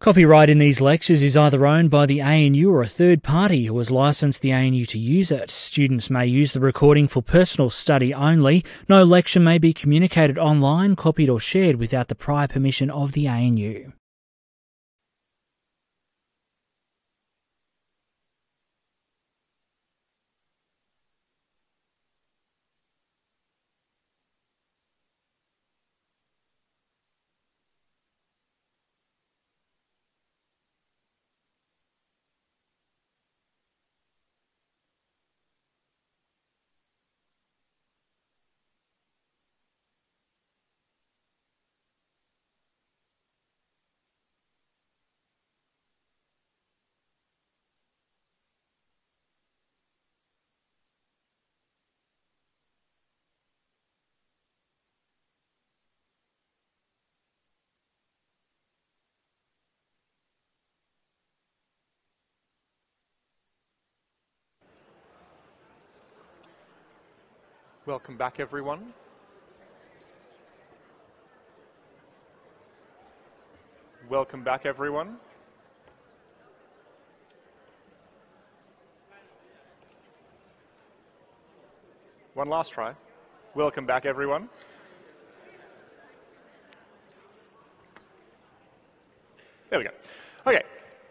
Copyright in these lectures is either owned by the ANU or a third party who has licensed the ANU to use it. Students may use the recording for personal study only. No lecture may be communicated online, copied or shared without the prior permission of the ANU. Welcome back, everyone. Welcome back, everyone. One last try. Welcome back, everyone. There we go. Okay,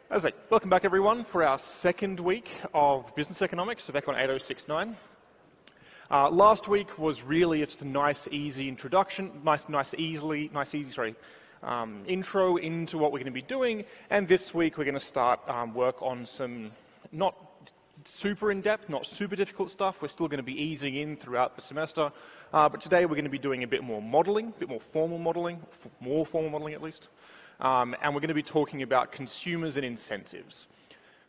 as I say, welcome back, everyone, for our second week of Business Economics of Econ 8069. Last week was really just a nice, easy introduction, intro into what we're going to be doing. And this week we're going to start work on some not super in-depth, not super difficult stuff. We're still going to be easing in throughout the semester. But today we're going to be doing a bit more modeling, a bit more formal modeling at least. And we're going to be talking about consumers and incentives.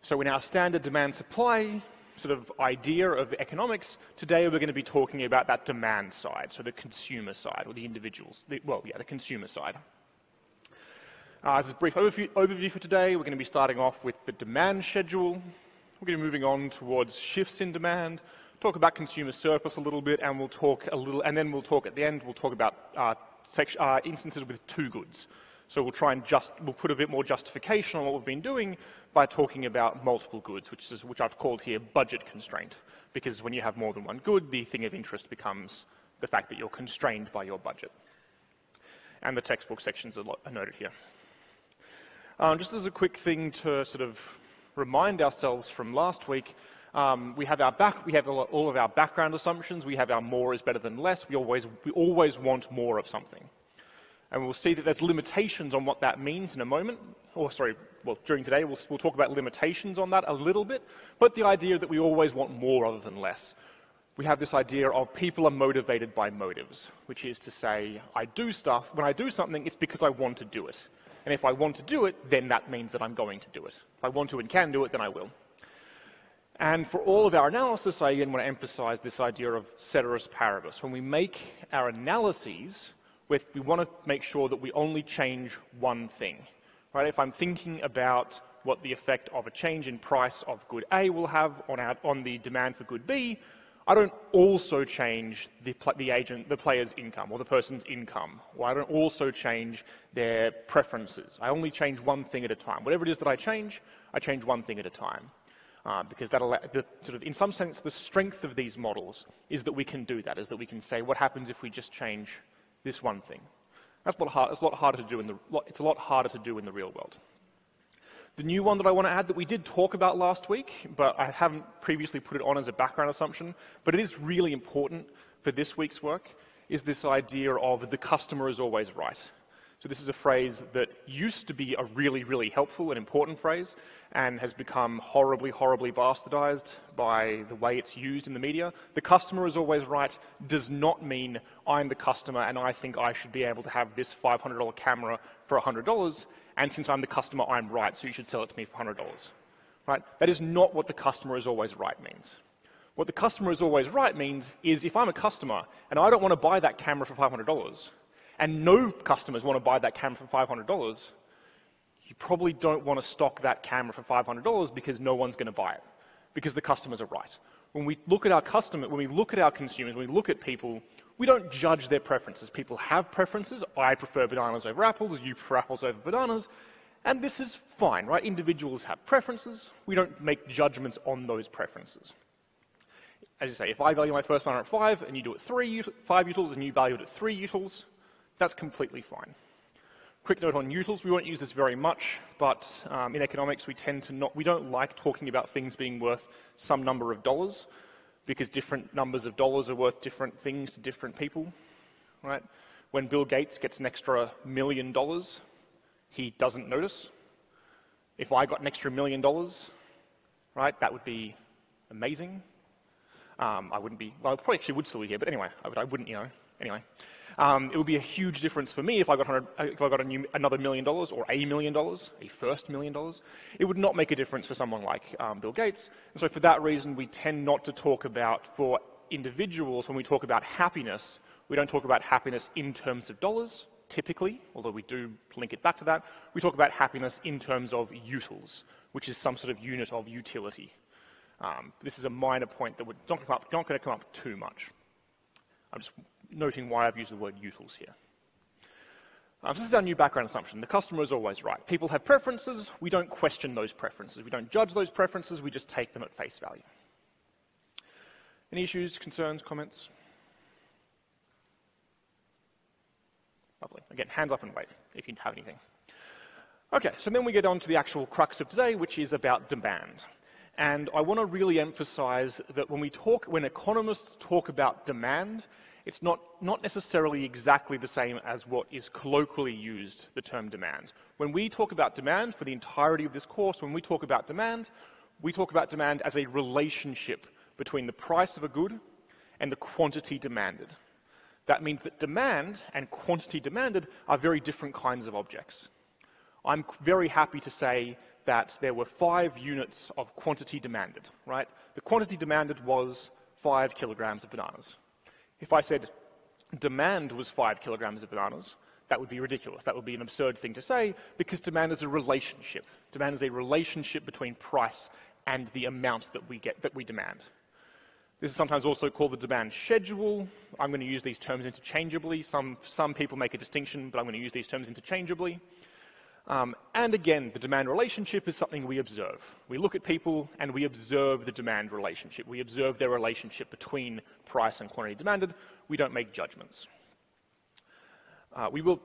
So in our standard demand-supply sort of idea of economics, today we're going to be talking about that demand side, so the consumer side, or the individuals, the consumer side. As a brief overview for today, we're going to be starting off with the demand schedule. We're going to be moving on towards shifts in demand, talk about consumer surplus a little bit, and we'll talk a little, and then we'll talk at the end, we'll talk about instances with two goods. So we'll try and we'll put a bit more justification on what we've been doing by talking about multiple goods, which I've called here budget constraint. Because when you have more than one good, the thing of interest becomes the fact that you're constrained by your budget. And the textbook sections are noted here. Just as a quick thing to sort of remind ourselves from last week, we have all of our background assumptions. We have our more is better than less. We always want more of something. And we'll see that there's limitations on what that means in a moment. During today, we'll talk about limitations on that a little bit, but the idea that we always want more rather than less. We have this idea of people are motivated by motives, which is to say, when I do something, it's because I want to do it. And if I want to do it, then that means that I'm going to do it. If I want to and can do it, then I will. And for all of our analysis, I again want to emphasize this idea of ceteris paribus. When we make our analyses, we want to make sure that we only change one thing. Right? If I'm thinking about what the effect of a change in price of good A will have on the demand for good B, I don't also change the player's income or the person's income, or I don't also change their preferences. I only change one thing at a time. Whatever it is that I change one thing at a time. Because in some sense, the strength of these models is that we can do that, is that we can say, what happens if we just change this one thing? It's a lot harder to do in the real world. The new one that I want to add that we did talk about last week, but I haven't previously put it on as a background assumption, but it is really important for this week's work, is this idea of the customer is always right. So this is a phrase that used to be a really, really helpful and important phrase and has become horribly, horribly bastardized by the way it's used in the media. The customer is always right does not mean I'm the customer and I think I should be able to have this $500 camera for $100, and since I'm the customer, I'm right, so you should sell it to me for $100. Right? That is not what the customer is always right means. What the customer is always right means is if I'm a customer and I don't want to buy that camera for $500, and no customers want to buy that camera for $500, you probably don't want to stock that camera for $500 because no one's going to buy it, because the customers are right. When we look at our consumers, when we look at people, we don't judge their preferences. People have preferences. I prefer bananas over apples, you prefer apples over bananas, And this is fine, right? Individuals have preferences. We don't make judgments on those preferences. As you say, if I value my first banana at 5 and you do it 5 utils and you value it at 3 utils, that's completely fine. Quick note on utils, we won't use this very much, but in economics we don't like talking about things being worth some number of dollars, because different numbers of dollars are worth different things to different people, right? When Bill Gates gets an extra $1 million, he doesn't notice. If I got an extra $1 million, right, that would be amazing. I wouldn't be, well, I probably actually would still be here, but anyway, I wouldn't, anyway. It would be a huge difference for me if I got another $1 million or $1 million, a first $1 million. It would not make a difference for someone like Bill Gates. And so for that reason, we tend not to talk about, for individuals, when we talk about happiness, we don't talk about happiness in terms of dollars, typically, although we do link it back to that. We talk about happiness in terms of utils, which is some sort of unit of utility. This is a minor point that we're not going to come up too much. I'm just noting why I've used the word utils here. This is our new background assumption. The customer is always right. People have preferences. We don't question those preferences. We don't judge those preferences. We just take them at face value. Any issues, concerns, comments? Lovely. Again, hands up and wave if you have anything. Okay, so then we get on to the actual crux of today, which is about demand. And I want to really emphasize that when economists talk about demand, it's not necessarily exactly the same as what is colloquially used, the term demand. When we talk about demand, for the entirety of this course, when we talk about demand as a relationship between the price of a good and the quantity demanded. That means that demand and quantity demanded are very different kinds of objects. I'm very happy to say that there were 5 units of quantity demanded, right? The quantity demanded was 5 kilograms of bananas. If I said demand was 5 kilograms of bananas, that would be ridiculous. That would be an absurd thing to say, because demand is a relationship. Demand is a relationship between price and the amount that we demand. This is sometimes also called the demand schedule. I'm going to use these terms interchangeably. Some people make a distinction, but I'm going to use these terms interchangeably. And again, the demand relationship is something we observe. We look at people and we observe the demand relationship. We observe their relationship between price and quantity demanded. We don't make judgments. We will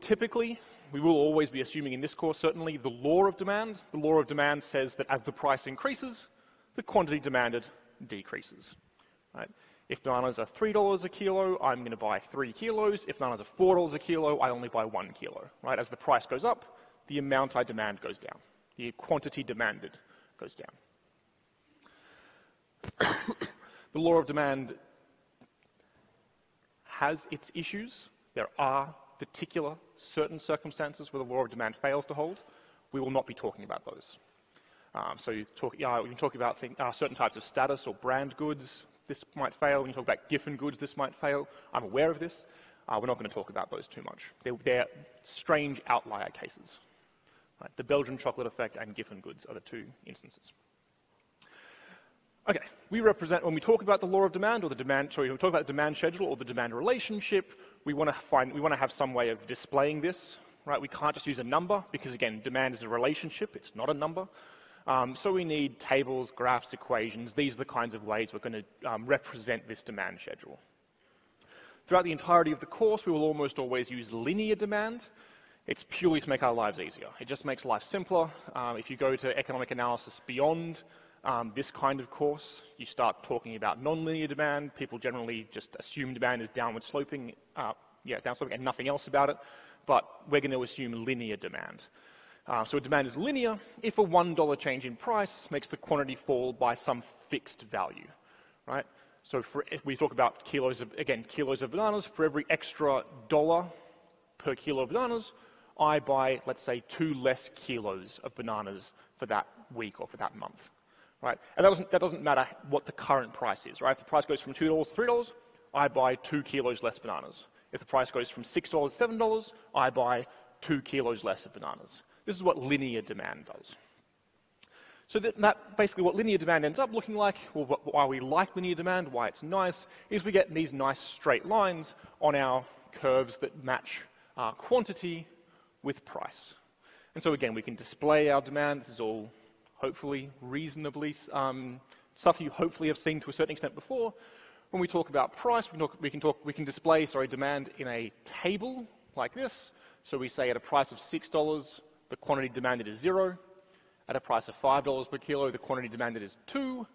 always be assuming in this course, certainly, the law of demand. The law of demand says that as the price increases, the quantity demanded decreases. Right? If bananas are $3 a kilo, I'm going to buy 3 kilos. If bananas are $4 a kilo, I only buy 1 kilo. Right? As the price goes up, the amount I demand goes down. The quantity demanded goes down. The law of demand has its issues. There are particular certain circumstances where the law of demand fails to hold. We will not be talking about those. So we can talk about certain types of status or brand goods. This might fail. When you talk about Giffen goods, this might fail. I'm aware of this. We're not going to talk about those too much. They're strange outlier cases. Right? The Belgian chocolate effect and Giffen goods are the 2 instances. Okay, when we talk about the law of demand when we talk about the demand schedule or the demand relationship, we want to have some way of displaying this, right? We can't just use a number because, again, demand is a relationship, it's not a number. So we need tables, graphs, equations. These are the kinds of ways we're going to represent this demand schedule. Throughout the entirety of the course, we will almost always use linear demand. It's purely to make our lives easier. It just makes life simpler. If you go to economic analysis beyond this kind of course, you start talking about nonlinear demand. People generally just assume demand is downward sloping and nothing else about it. But we're going to assume linear demand. So demand is linear if a $1 change in price makes the quantity fall by some fixed value, right? So if we talk about kilos of bananas, for every extra $1 per kilo of bananas, I buy, let's say, 2 less kilos of bananas for that week or for that month, right? And that doesn't matter what the current price is, right? If the price goes from $2 to $3, I buy 2 kilos less bananas. If the price goes from $6 to $7, I buy 2 kilos less of bananas. This is what linear demand does. So that basically what linear demand ends up looking like, or why we like linear demand, why it's nice, is we get these nice straight lines on our curves that match quantity with price. And so again, we can display our demand. This is all hopefully reasonably stuff you hopefully have seen to a certain extent before. When we talk about price, we can display demand in a table like this. So we say at a price of $6, the quantity demanded is 0. At a price of $5 per kilo, the quantity demanded is 2.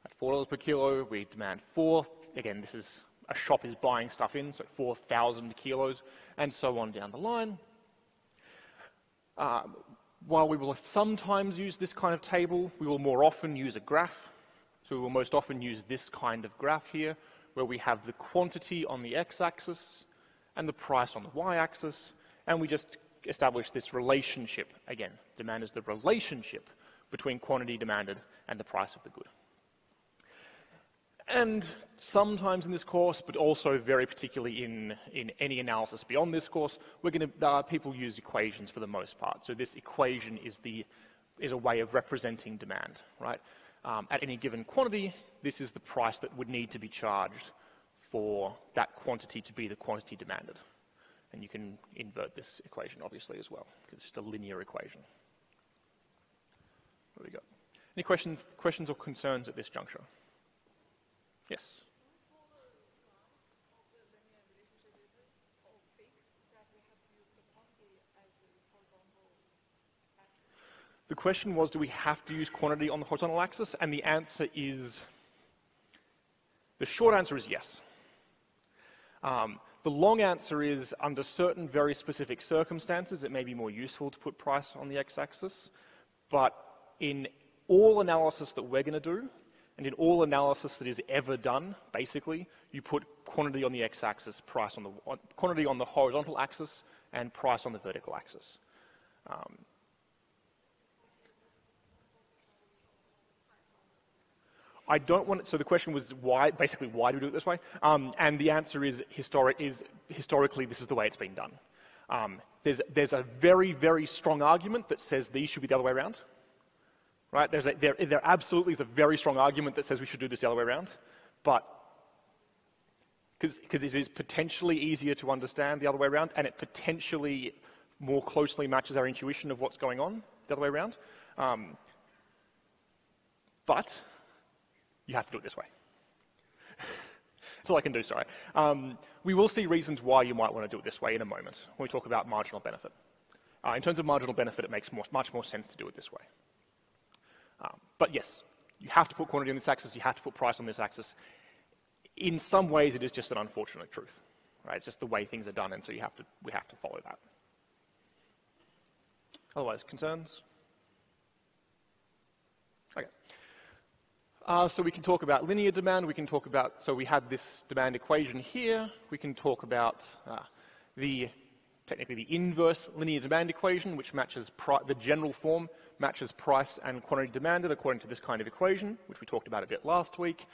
At $4 per kilo, we demand 4. Again, this is a shop is buying stuff in, so 4,000 kilos, and so on down the line. While we will sometimes use this kind of table, we will more often use a graph. So we will most often use this kind of graph here, where we have the quantity on the x-axis and the price on the y-axis, and we just establish this relationship. Again, demand is the relationship between quantity demanded and the price of the good. And sometimes in this course, but also very particularly in any analysis beyond this course, people use equations for the most part. So this equation is a way of representing demand, right? At any given quantity, this is the price that would need to be charged for that quantity to be the quantity demanded. And you can invert this equation, obviously, as well, because it's just a linear equation. There we go. Any questions or concerns at this juncture? Yes? The question was, do we have to use quantity on the horizontal axis? And the answer is, the short answer is yes. The long answer is, under certain very specific circumstances, it may be more useful to put price on the x-axis. But in all analysis that we're going to do, and in all analysis that is ever done, basically, you put quantity on the x-axis, quantity on the horizontal axis, and price on the vertical axis. I don't want it, so the question was why, basically why do we do it this way? And the answer is historically this is the way it's been done. There's a very, very strong argument that says these should be the other way around. Right? There absolutely is a very strong argument that says we should do this the other way around, but because it is potentially easier to understand the other way around, and it potentially more closely matches our intuition of what's going on the other way around. But you have to do it this way. That's all I can do, sorry. We will see reasons why you might want to do it this way in a moment when we talk about marginal benefit. In terms of marginal benefit, it makes much more sense to do it this way. But yes, you have to put quantity on this axis, you have to put price on this axis. In some ways, it is just an unfortunate truth. Right? It's just the way things are done, and so we have to follow that. Otherwise, concerns? Okay. So we can talk about linear demand, we can talk about, so we had this demand equation here, we can talk about technically the inverse linear demand equation, which matches the general form, matches price and quantity demanded according to this kind of equation, which we talked about a bit last week.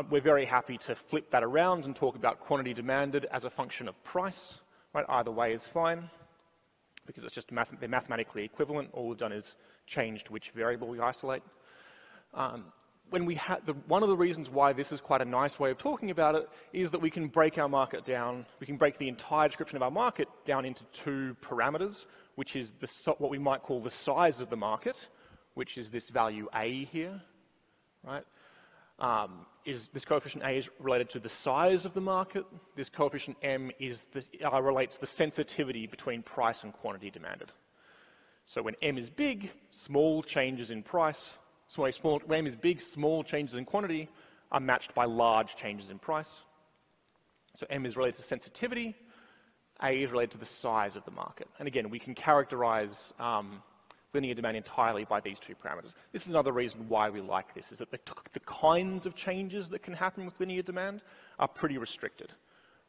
We're very happy to flip that around and talk about quantity demanded as a function of price. Right? Either way is fine, because it's just they're mathematically equivalent. All we've done is changed which variable we isolate. One of the reasons why this is quite a nice way of talking about it is that we can break our market down, we can break the entire description of our market down into two parameters, which is what we might call the size of the market, which is this value A here, right? This coefficient A is related to the size of the market. This coefficient M relates the sensitivity between price and quantity demanded. So when M is big, small changes in price. So when M is big, small changes in quantity are matched by large changes in price. So M is related to sensitivity. A is related to the size of the market. And again, we can characterize linear demand entirely by these two parameters. This is another reason why we like this, is that the kinds of changes that can happen with linear demand are pretty restricted.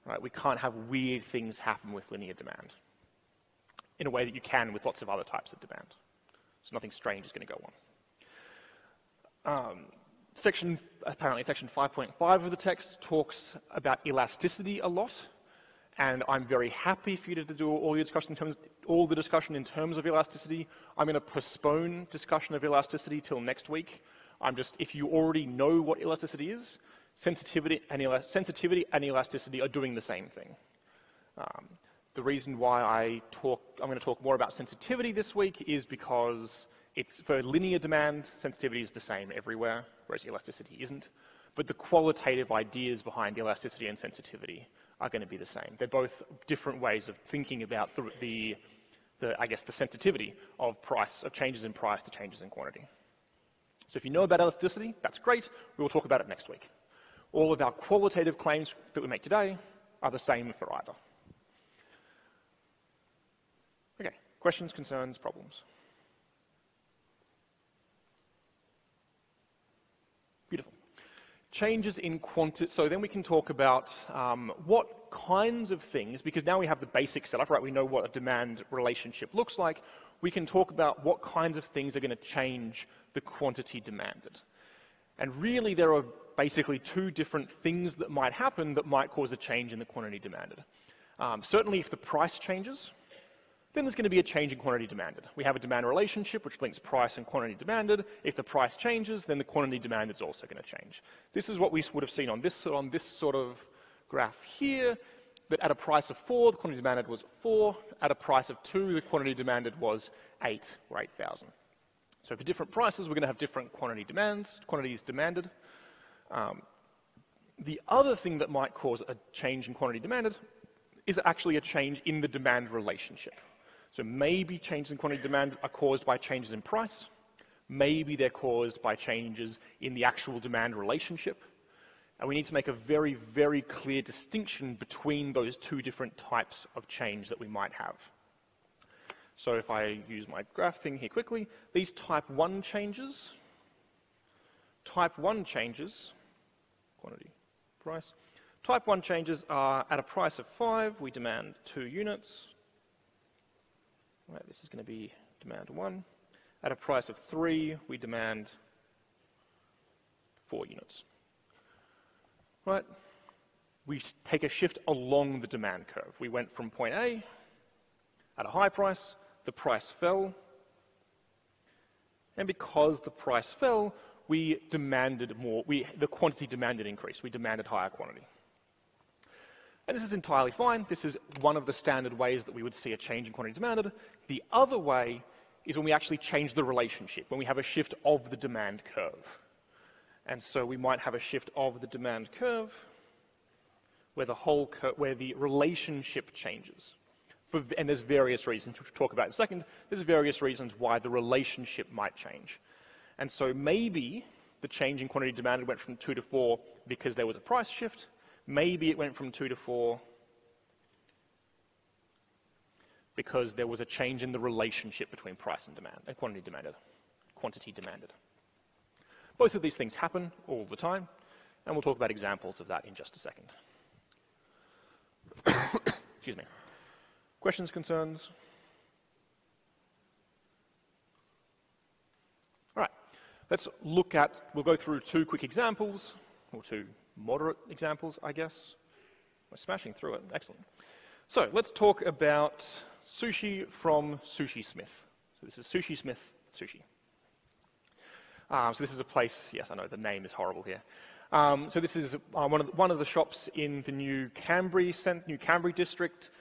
Right? We can't have weird things happen with linear demand in a way that you can with lots of other types of demand. So nothing strange is going to go on. Apparently section 5.5 of the text talks about elasticity a lot, and I'm very happy for you to do all the discussion in terms of elasticity. I'm going to postpone discussion of elasticity till next week. If you already know what elasticity is, sensitivity and elasticity are doing the same thing. The reason why I'm going to talk more about sensitivity this week is because it's for linear demand, sensitivity is the same everywhere, whereas elasticity isn't. But the qualitative ideas behind elasticity and sensitivity are going to be the same. They're both different ways of thinking about the sensitivity of changes in price to changes in quantity. So if you know about elasticity, that's great. We will talk about it next week. All of our qualitative claims that we make today are the same for either. Okay, questions, concerns, problems? Beautiful. Changes in quantity. So then we can talk about what kinds of things, because now we have the basic setup, right? We know what a demand relationship looks like. We can talk about what kinds of things are going to change the quantity demanded. And really there are basically two different things that might happen that might cause a change in the quantity demanded. Certainly if the price changes, then there's going to be a change in quantity demanded. We have a demand relationship which links price and quantity demanded. If the price changes, then the quantity demanded is also going to change. This is what we would have seen on this sort of graph here, that at a price of 4, the quantity demanded was 4. At a price of 2, the quantity demanded was 8 or 8,000. So for different prices, we're going to have different quantities demanded. The other thing that might cause a change in quantity demanded is actually a change in the demand relationship. So maybe changes in quantity demand are caused by changes in price. Maybe they're caused by changes in the actual demand relationship. And we need to make a very, very clear distinction between those two different types of change that we might have. So if I use my graph thing here quickly, these type 1 changes, quantity, price, type 1 changes are at a price of 5, we demand 2 units. Right, this is going to be demand 1. At a price of 3, we demand 4 units. Right? We take a shift along the demand curve. We went from point A at a high price, the price fell, and because the price fell, we demanded more, the quantity demanded increased. We demanded higher quantity. And this is entirely fine. This is one of the standard ways that we would see a change in quantity demanded. The other way is when we actually change the relationship, when we have a shift of the demand curve. And so we might have a shift of the demand curve where where the relationship changes. And there's various reasons, which we'll talk about in a second. There's various reasons why the relationship might change. And so maybe the change in quantity demanded went from 2 to 4 because there was a price shift. Maybe it went from 2 to 4 because there was a change in the relationship between price and demand, and quantity demanded. Both of these things happen all the time, and we'll talk about examples of that in just a second. Excuse me. Questions, concerns? All right, we'll go through 2 quick examples, or 2 moderate examples, I guess. We're smashing through it, excellent. So let's talk about sushi from Sushi Smith. So this is Sushi Smith Sushi. So this is a place, yes, I know the name is horrible here. So this is one of the shops in the New Cambry district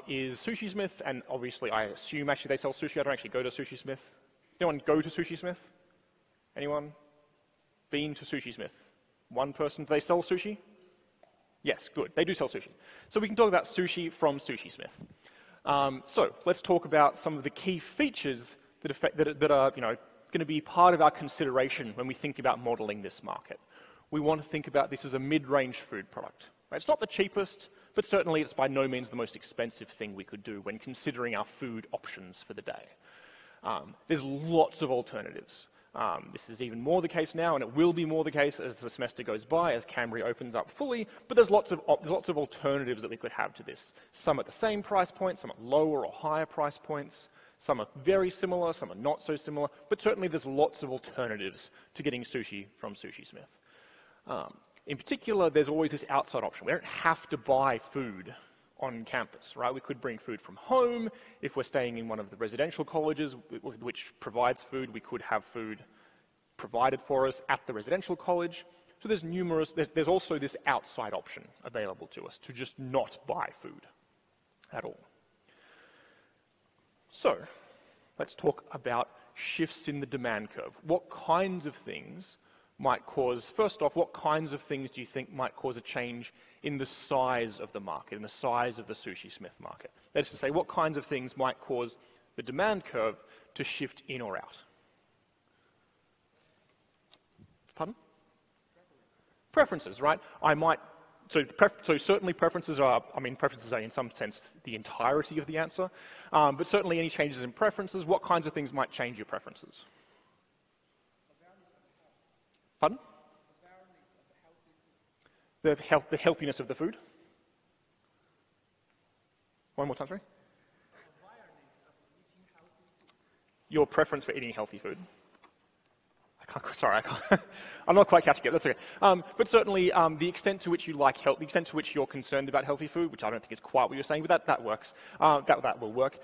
is Sushi Smith, and obviously I assume actually they sell sushi. I don't actually go to Sushi Smith. Does anyone go to Sushi Smith? Anyone? Been to Sushi Smith? One person. Do they sell sushi? Yes, good. They do sell sushi. So we can talk about sushi from Sushi Smith. So let's talk about some of the key features that are going to be part of our consideration when we think about modeling this market. We want to think about this as a mid-range food product. Right? It's not the cheapest, but certainly it's by no means the most expensive thing we could do when considering our food options for the day. There's lots of alternatives. This is even more the case now, and it will be more the case as the semester goes by, as Cambry opens up fully, but there's lots of alternatives that we could have to this. Some at the same price point, some at lower or higher price points, some are very similar, some are not so similar, but certainly there's lots of alternatives to getting sushi from Sushi Smith. In particular, there's always this outside option. We don't have to buy food on campus, right? We could bring food from home. If we're staying in one of the residential colleges which provides food, we could have food provided for us at the residential college. So there's also this outside option available to us to just not buy food. at all. So, let's talk about shifts in the demand curve. What kinds of things might cause, first off, what kinds of things do you think might cause a change in the size of the market, in the size of the Sushi Smith market? That is to say, what kinds of things might cause the demand curve to shift in or out? Pardon? Preferences, right? So certainly preferences are in some sense the entirety of the answer, but certainly any changes in preferences, what kinds of things might change your preferences? Pardon? The healthiness of the food? One more time, sorry? Your preference for eating healthy food? I'm not quite catching it, that's okay. But certainly the extent to which you like health, the extent to which you're concerned about healthy food, which I don't think is quite what you're saying, but that works. That will work.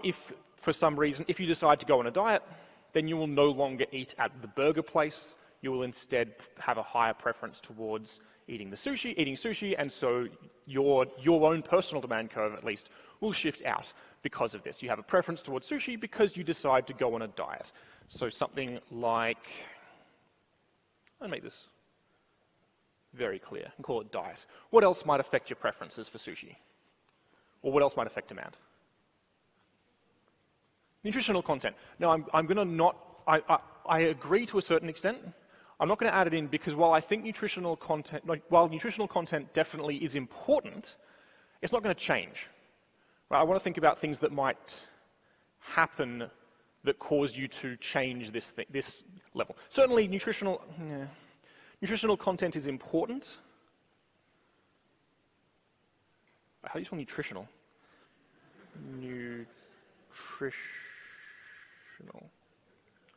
If for some reason, if you decide to go on a diet, then you will no longer eat at the burger place. You will instead have a higher preference towards eating sushi, and so your own personal demand curve, at least, will shift out because of this. You have a preference towards sushi because you decide to go on a diet. So something like, I'll make this very clear and call it diet. What else might affect your preferences for sushi? Or what else might affect demand? Nutritional content. Now, I'm going to not, I agree to a certain extent. I'm not going to add it in because while nutritional content definitely is important, it's not going to change. Right? I want to think about things that might happen that cause you to change this level. Certainly, nutritional content is important. How do you spell nutritional? Nutritional.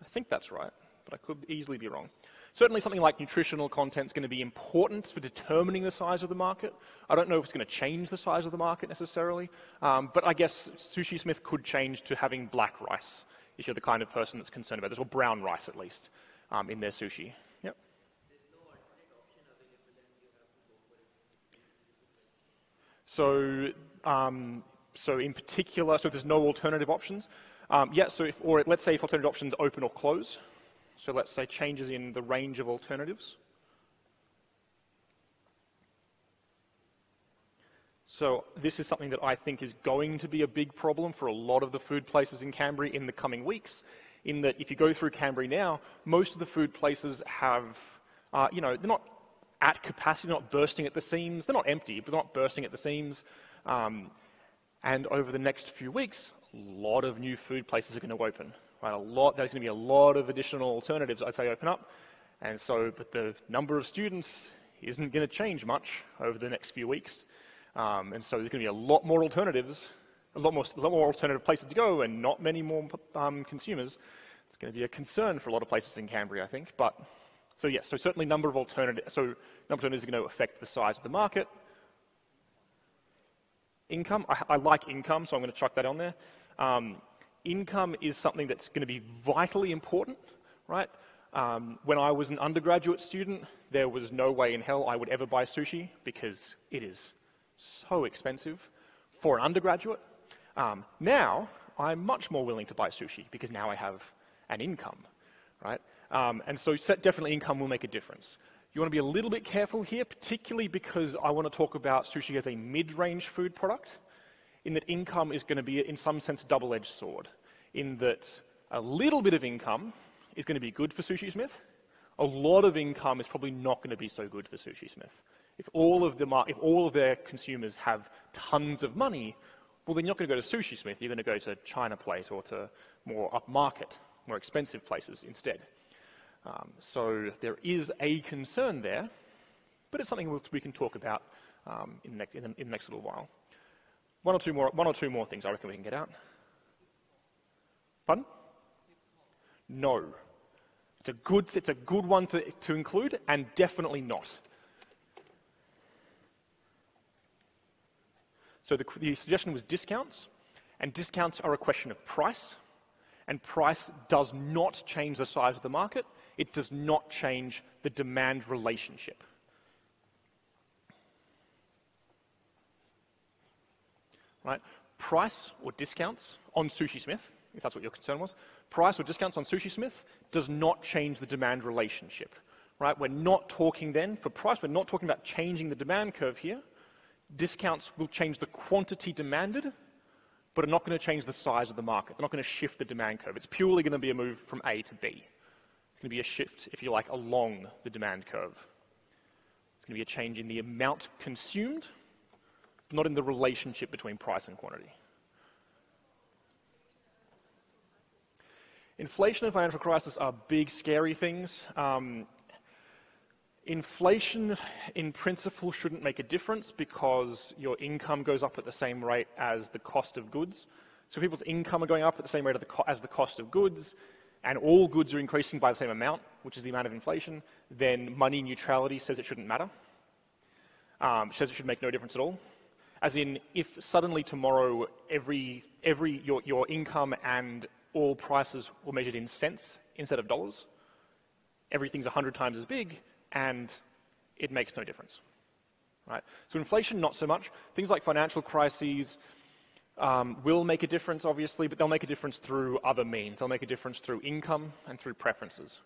I think that's right, but I could easily be wrong. Certainly something like nutritional content is going to be important for determining the size of the market. I don't know if it's going to change the size of the market necessarily, but I guess Sushi Smith could change to having black rice if you're the kind of person that's concerned about this, or brown rice at least, in their sushi. Yep. So in particular, so if there's no alternative options, let's say if alternative options open or close, so let's say changes in the range of alternatives. So this is something that I think is going to be a big problem for a lot of the food places in Canberra in the coming weeks, in that if you go through Canberra now, most of the food places have, they're not at capacity, they're not bursting at the seams, they're not empty, but they're not bursting at the seams. And over the next few weeks, a lot of new food places are going to open. Right? There's going to be a lot of additional alternatives, I'd say, open up. And so, but the number of students isn't going to change much over the next few weeks. And so there's going to be a lot more alternatives, a lot more alternative places to go, and not many more consumers. It's going to be a concern for a lot of places in Canberra, I think. But so yes, so certainly number of alternatives are going to affect the size of the market. Income, I like income, so I'm going to chuck that on there. Income is something that's going to be vitally important, right? When I was an undergraduate student, there was no way in hell I would ever buy sushi because it is so expensive for an undergraduate. Now, I'm much more willing to buy sushi because now I have an income, right? And so definitely income will make a difference. You want to be a little bit careful here, particularly because I want to talk about sushi as a mid-range food product, in that income is going to be, in some sense, a double-edged sword, in that a little bit of income is going to be good for Sushi Smith. A lot of income is probably not going to be so good for Sushi Smith. If all of their consumers have tons of money, well, then you're not going to go to Sushi Smith. You're going to go to China Plate or to more upmarket, more expensive places instead. So there is a concern there, but it's something we can talk about in the next little while. One or two more things I reckon we can get out. Pardon? No. It's a good one to include, and definitely not. So the suggestion was discounts, and discounts are a question of price, and price does not change the size of the market. It does not change the demand relationship. right? Price or discounts on Sushi Smith, if that's what your concern was, price or discounts on Sushi Smith does not change the demand relationship, right? We're not talking then, for price, we're not talking about changing the demand curve here. Discounts will change the quantity demanded, but are not going to change the size of the market. They're not going to shift the demand curve. It's purely going to be a move from A to B. It's going to be a shift, if you like, along the demand curve. It's going to be a change in the amount consumed, not in the relationship between price and quantity. Inflation and financial crisis are big, scary things. Inflation, in principle, shouldn't make a difference because your income goes up at the same rate as the cost of goods. So people's income are going up at the same rate as the cost of goods, and all goods are increasing by the same amount, which is the amount of inflation, then money neutrality says it shouldn't matter. Says it should make no difference at all. As in, if suddenly tomorrow your income and all prices were measured in cents instead of dollars, everything's 100 times as big, and it makes no difference, right? So inflation, not so much. Things like financial crises will make a difference, obviously, but they'll make a difference through other means. They'll make a difference through income and through preferences.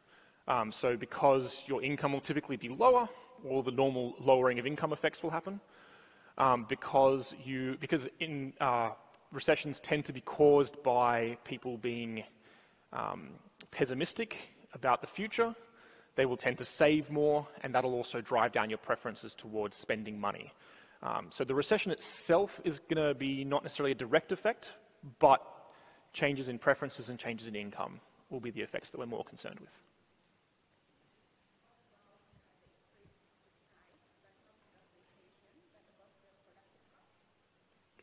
So because your income will typically be lower, all the normal lowering of income effects will happen. Because recessions tend to be caused by people being pessimistic about the future. They will tend to save more, and that'll also drive down your preferences towards spending money. So the recession itself is going to be not necessarily a direct effect, but changes in preferences and changes in income will be the effects that we're more concerned with.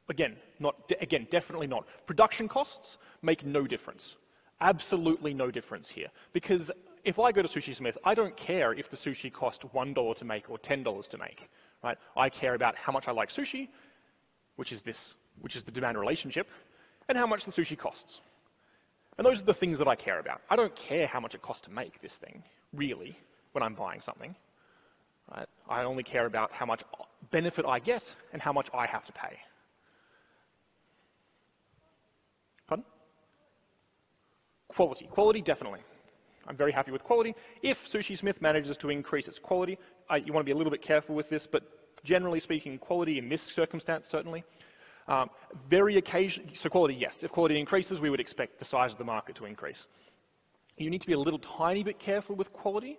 Again, definitely not. Production costs make no difference. Absolutely no difference here. Because if I go to Sushi Smith, I don't care if the sushi cost $1 to make or $10 to make, right? I care about how much I like sushi, which is the demand relationship, and how much the sushi costs. And those are the things that I care about. I don't care how much it costs to make this thing, really, when I'm buying something. Right? I only care about how much benefit I get and how much I have to pay. Pardon? Quality. Quality, definitely. I'm very happy with quality. If Sushi Smith manages to increase its quality, you want to be a little bit careful with this, but generally speaking, quality in this circumstance, certainly. So quality, yes. If quality increases, we would expect the size of the market to increase. You need to be a little tiny bit careful with quality.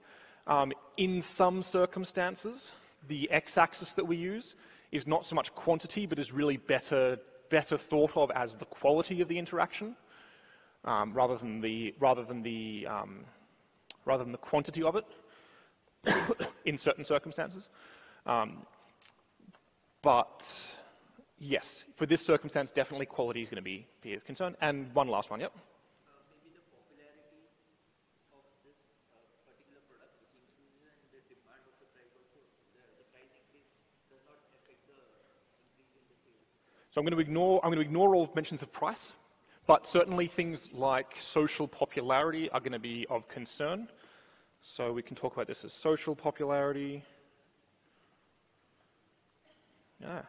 In some circumstances, the x-axis that we use is not so much quantity, but is really better thought of as the quality of the interaction, rather than the quantity of it in certain circumstances. But yes, for this circumstance, definitely quality is going to be of concern. And one last one, yep. Maybe the popularity of this particular product, which increases, and the demand of the price also, the price increase does not affect the increase in the sales. So I'm going to ignore all mentions of price, but certainly things like social popularity are going to be of concern. So we can talk about this as social popularity. Yeah.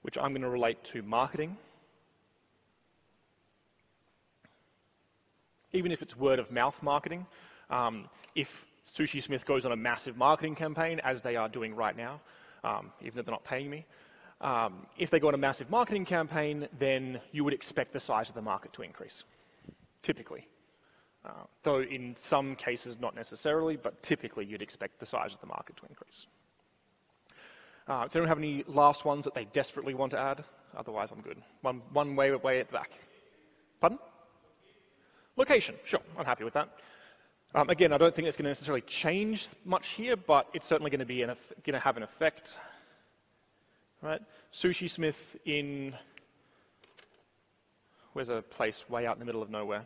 Which I'm going to relate to marketing. Even if it's word of mouth marketing, if Sushi Smith goes on a massive marketing campaign, as they are doing right now, even though they're not paying me, if they go on a massive marketing campaign, then you would expect the size of the market to increase, typically. Though in some cases, not necessarily, but typically you'd expect the size of the market to increase. Does anyone have any last ones that they desperately want to add? Otherwise, I'm good. One way at the back. Pardon? Location. Sure, I'm happy with that. Again, I don't think it's going to necessarily change much here, but it's certainly going to have an effect. Right? Sushi Smith in... Where's a place way out in the middle of nowhere?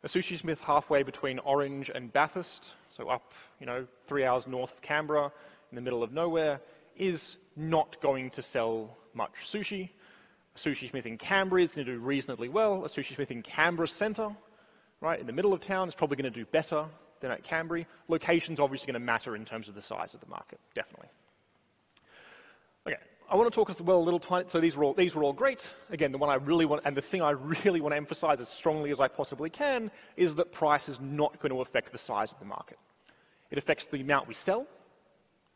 A Sushi Smith halfway between Orange and Bathurst, so up, 3 hours north of Canberra, in the middle of nowhere, is not going to sell much sushi. A Sushi Smith in Canberra is going to do reasonably well. A Sushi Smith in Canberra Centre, right, in the middle of town, is probably going to do better than at Canberra. Location's obviously going to matter in terms of the size of the market, definitely. Okay, I want to talk as well a little tiny, so these were all great. Again, the one I really want, and the thing I really want to emphasize as strongly as I possibly can, is that price is not going to affect the size of the market. It affects the amount we sell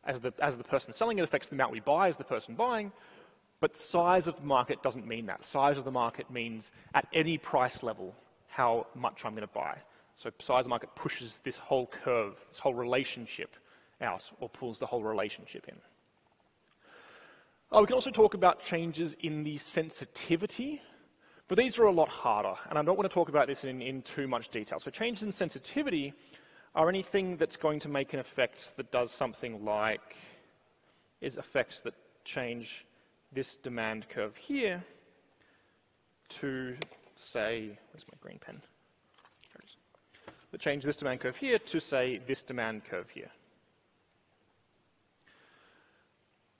as the person selling, it affects the amount we buy as the person buying, but size of the market doesn't mean that. Size of the market means at any price level, how much I'm going to buy. So size of the market pushes this whole curve, this whole relationship out, or pulls the whole relationship in. We can also talk about changes in the sensitivity, but these are a lot harder, and I don't want to talk about this in too much detail. So changes in sensitivity are anything that's going to make an effect that does something like, is effects that change this demand curve here to, say, where's my green pen? There it is. That change this demand curve here to, say, this demand curve here.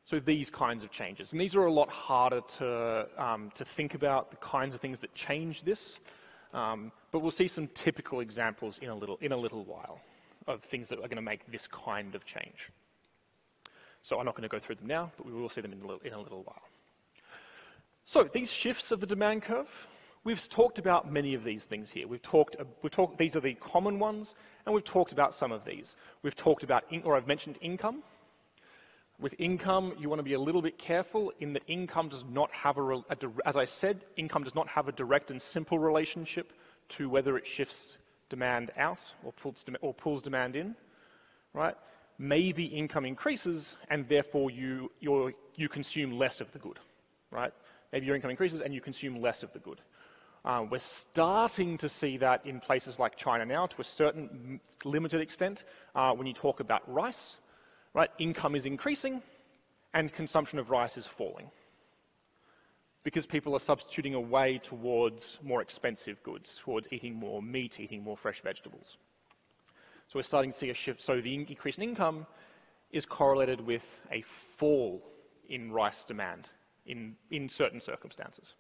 So these kinds of changes. And these are a lot harder to think about, the kinds of things that change this. But we'll see some typical examples in a little while of things that are going to make this kind of change. So I'm not going to go through them now, but we will see them in a little while. So these shifts of the demand curve, we've talked about many of these things here. These are the common ones, and we've talked about some of these. We've talked about, I've mentioned income. With income, you want to be a little bit careful in that income does not have as I said, income does not have a direct and simple relationship to whether it shifts demand out or pulls demand in, right? Maybe income increases and therefore you consume less of the good, right? Maybe your income increases and you consume less of the good. We're starting to see that in places like China now to a certain limited extent when you talk about rice. Right, income is increasing and consumption of rice is falling because people are substituting away towards more expensive goods, towards eating more meat, eating more fresh vegetables. So we're starting to see a shift. So the increase in income is correlated with a fall in rice demand in certain circumstances.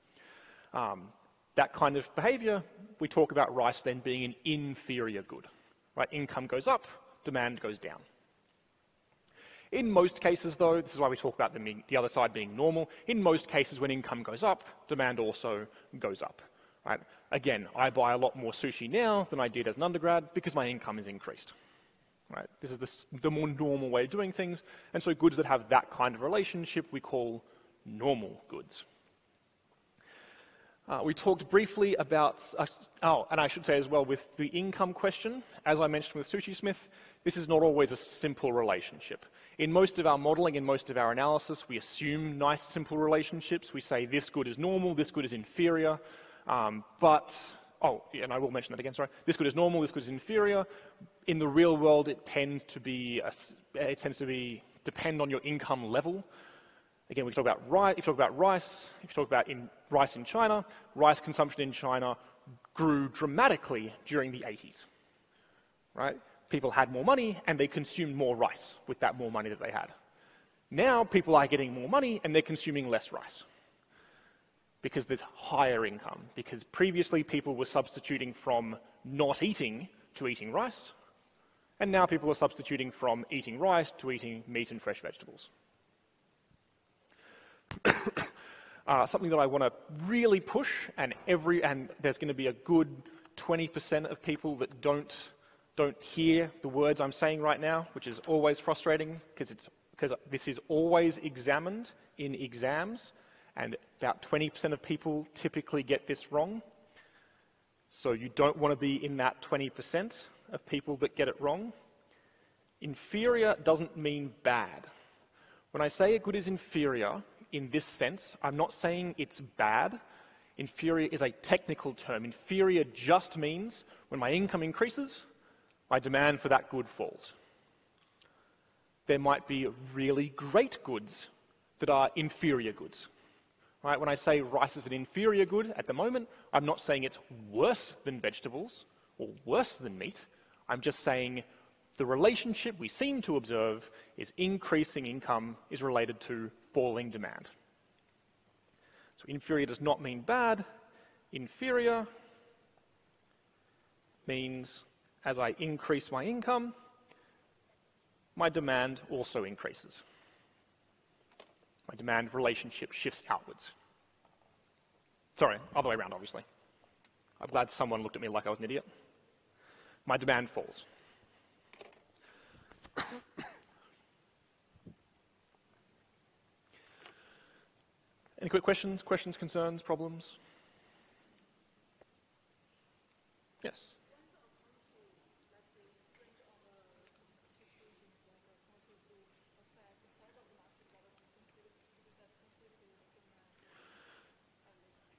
That kind of behavior, we talk about rice then being an inferior good. Right, income goes up, demand goes down. In most cases, though, this is why we talk about the other side being normal, in most cases when income goes up, demand also goes up. Right? Again, I buy a lot more sushi now than I did as an undergrad because my income is increased. Right? This is the more normal way of doing things, and so goods that have that kind of relationship we call normal goods. We talked briefly about, and I should say as well with the income question, as I mentioned with Sushi Smith, this is not always a simple relationship. In most of our modeling, in most of our analysis, we assume nice, simple relationships. We say this good is normal, this good is inferior, and I will mention that again, sorry. This good is normal, this good is inferior. In the real world, it tends to depend on your income level. Again, we talk about rice. If you talk about rice, if you talk about rice in China, rice consumption in China grew dramatically during the 80s. Right? People had more money and they consumed more rice with that more money that they had. Now people are getting more money and they're consuming less rice because there's higher income. Because previously people were substituting from not eating to eating rice, and now people are substituting from eating rice to eating meat and fresh vegetables. Something that I want to really push, and there's going to be a good 20% of people that don't hear the words I'm saying right now, which is always frustrating because this is always examined in exams, and about 20% of people typically get this wrong. So you don't want to be in that 20% of people that get it wrong. Inferior doesn't mean bad. When I say a good is inferior, in this sense, I'm not saying it's bad. Inferior is a technical term. Inferior just means when my income increases, my demand for that good falls. There might be really great goods that are inferior goods. Right? When I say rice is an inferior good at the moment, I'm not saying it's worse than vegetables or worse than meat. I'm just saying the relationship we seem to observe is increasing income is related to falling demand. So inferior does not mean bad. Inferior means as I increase my income, my demand also increases. My demand relationship shifts outwards. Sorry, other way around, obviously. I'm glad someone looked at me like I was an idiot. My demand falls. Any quick questions? Questions, concerns, problems? Yes?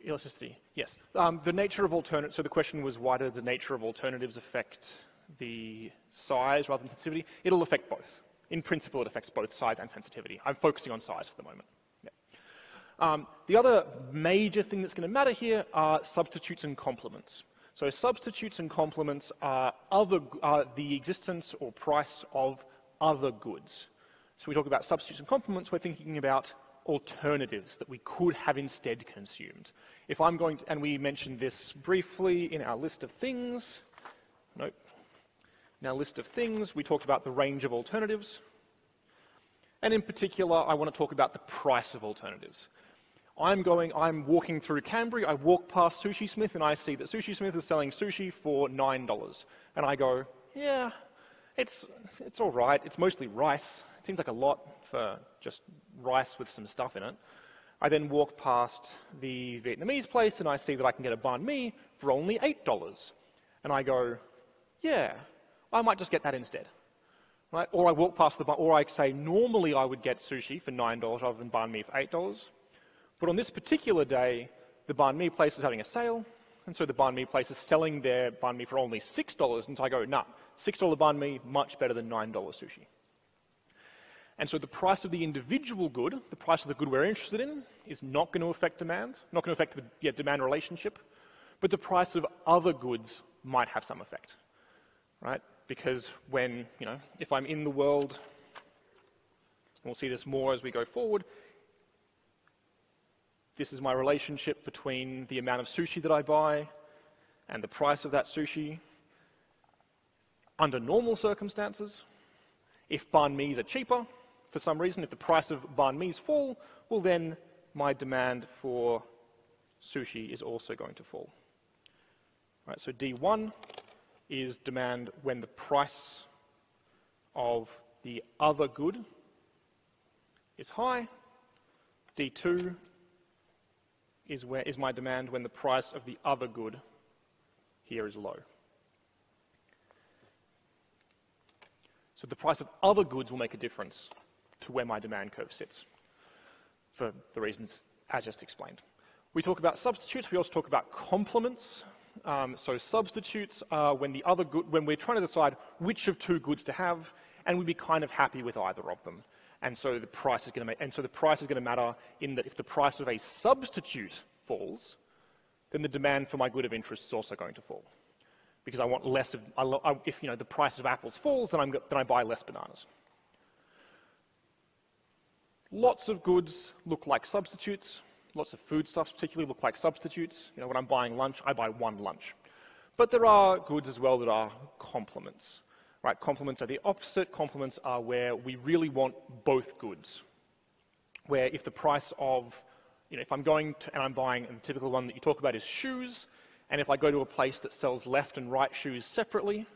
Elasticity, yes. The nature of alternatives, so the question was why did the nature of alternatives affect the size rather than sensitivity? It'll affect both. In principle, it affects both size and sensitivity. I'm focusing on size for the moment. Yeah. The other major thing that's going to matter here are substitutes and complements. So substitutes and complements are the existence or price of other goods. So we talk about substitutes and complements, we're thinking about alternatives that we could have instead consumed. If I'm going to, and we mentioned this briefly in our list of things. Nope. In our list of things, we talked about the range of alternatives. And in particular, I want to talk about the price of alternatives. I'm walking through Canberra, I walk past Sushi Smith and I see that Sushi Smith is selling sushi for $9. And I go, yeah, it's all right. It's mostly rice. It seems like a lot for just rice with some stuff in it. I then walk past the Vietnamese place and I see that I can get a banh mi for only $8. And I go, yeah, I might just get that instead. Right? Or I walk past or I say normally I would get sushi for $9 rather than banh mi for $8. But on this particular day, the banh mi place is having a sale, and so the banh mi place is selling their banh mi for only $6, and so I go, nah, $6 banh mi, much better than $9 sushi. And so the price of the individual good, the price of the good we're interested in, is not going to affect demand, not going to affect the demand relationship, but the price of other goods might have some effect, right? Because when, if I'm in the world, and we'll see this more as we go forward, this is my relationship between the amount of sushi that I buy and the price of that sushi. Under normal circumstances, if banh mi's are cheaper, for some reason, if the price of banh mi's fall, well then my demand for sushi is also going to fall. Right, so D1 is demand when the price of the other good is high. D2 is my demand when the price of the other good here is low. So the price of other goods will make a difference to where my demand curve sits, for the reasons as just explained. We talk about substitutes, we also talk about complements. So substitutes are when we're trying to decide which of two goods to have, and we'd be kind of happy with either of them. And so the price is going to matter in that if the price of a substitute falls, then the demand for my good of interest is also going to fall, because I want less of. If the price of apples falls, then I buy less bananas. Lots of goods look like substitutes. Lots of foodstuffs particularly look like substitutes. When I'm buying lunch, I buy one lunch. But there are goods as well that are complements. Right, complements are the opposite. Complements are where we really want both goods. Where if the price of, if I'm going to, and I'm buying, and the typical one that you talk about is shoes, and if I go to a place that sells left and right shoes separately,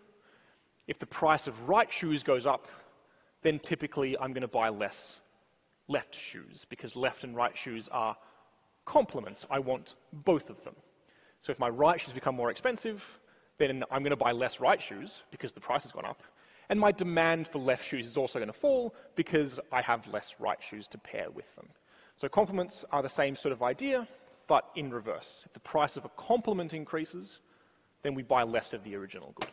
if the price of right shoes goes up, then typically I'm going to buy less left shoes, because left and right shoes are complements. I want both of them. So if my right shoes become more expensive, then I'm going to buy less right shoes because the price has gone up. And my demand for left shoes is also going to fall because I have less right shoes to pair with them. So complements are the same sort of idea, but in reverse. If the price of a complement increases, then we buy less of the original good.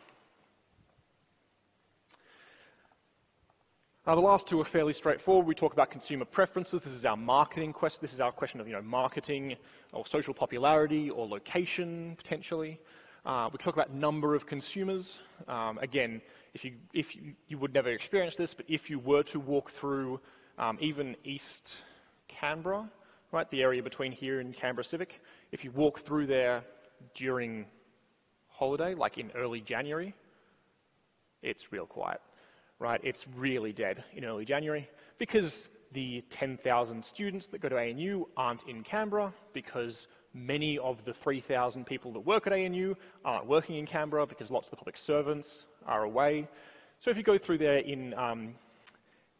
The last two are fairly straightforward. We talk about consumer preferences. This is our marketing question. This is our question of marketing or social popularity or location potentially. We talk about number of consumers. Again, if you would never experience this, but if you were to walk through even East Canberra, right, the area between here and Canberra Civic, if you walk through there during holiday, like in early January, it's real quiet. Right, it's really dead in early January because the 10,000 students that go to ANU aren't in Canberra because many of the 3,000 people that work at ANU aren't working in Canberra because lots of the public servants are away. So if you go through there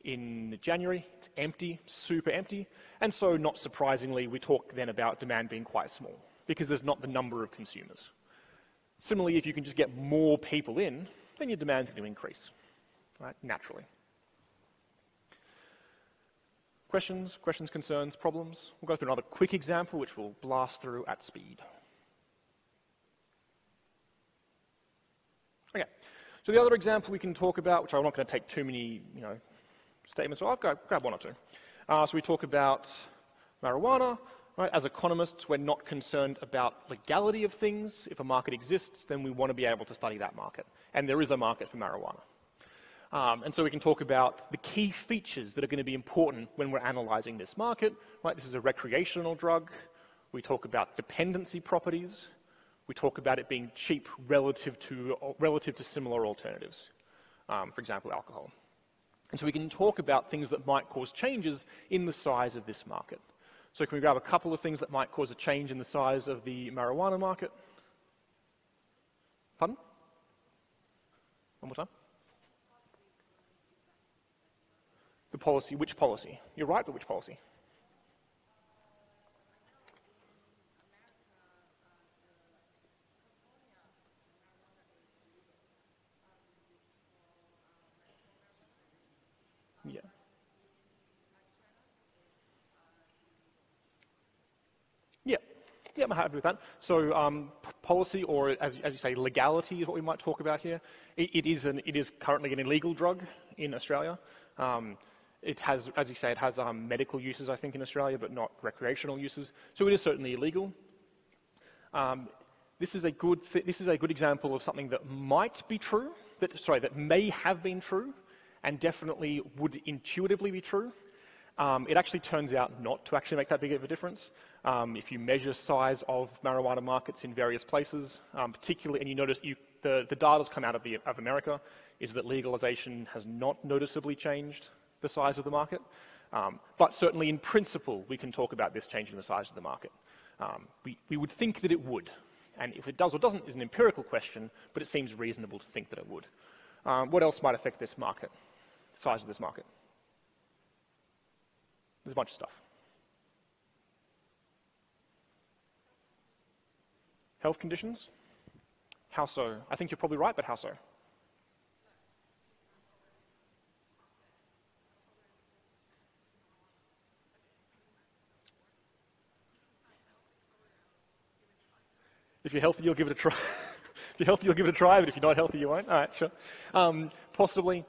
in January, it's empty, super empty, and so not surprisingly, we talk then about demand being quite small because there's not the number of consumers. Similarly, if you can just get more people in, then your demand's going to increase, right, naturally. Questions, concerns, problems? We'll go through another quick example, which we'll blast through at speed. Okay, so the other example we can talk about, which I'm not going to take too many, statements, so I'll grab one or two. So we talk about marijuana. Right? As economists, we're not concerned about legality of things. If a market exists, then we want to be able to study that market. And there is a market for marijuana. And so we can talk about the key features that are going to be important when we're analyzing this market. Right? This is a recreational drug. We talk about dependency properties. We talk about it being cheap relative to similar alternatives. For example, alcohol. And so we can talk about things that might cause changes in the size of this market. So can we grab a couple of things that might cause a change in the size of the marijuana market? Pardon? One more time. The policy, which policy? You're right, but which policy? Yeah. Yeah, I'm happy with that. So policy, or as you say, legality is what we might talk about here. It is currently an illegal drug in Australia. It has, as you say, it has medical uses, I think, in Australia, but not recreational uses. So it is certainly illegal. This is a good example of something that might be true, that may have been true, and definitely would intuitively be true. It actually turns out not to actually make that big of a difference. If you measure size of marijuana markets in various places, particularly, and you notice the data's come out of America, is that legalization has not noticeably changed the size of the market. But certainly in principle, we can talk about this changing the size of the market. We would think that it would. And if it does or doesn't is an empirical question, but it seems reasonable to think that it would. What else might affect this market, the size of this market? There's a bunch of stuff. Health conditions? How so? I think you're probably right, but how so? If you're healthy, you'll give it a try. If you're healthy, you'll give it a try, but if you're not healthy, you won't. All right, sure. Possibly.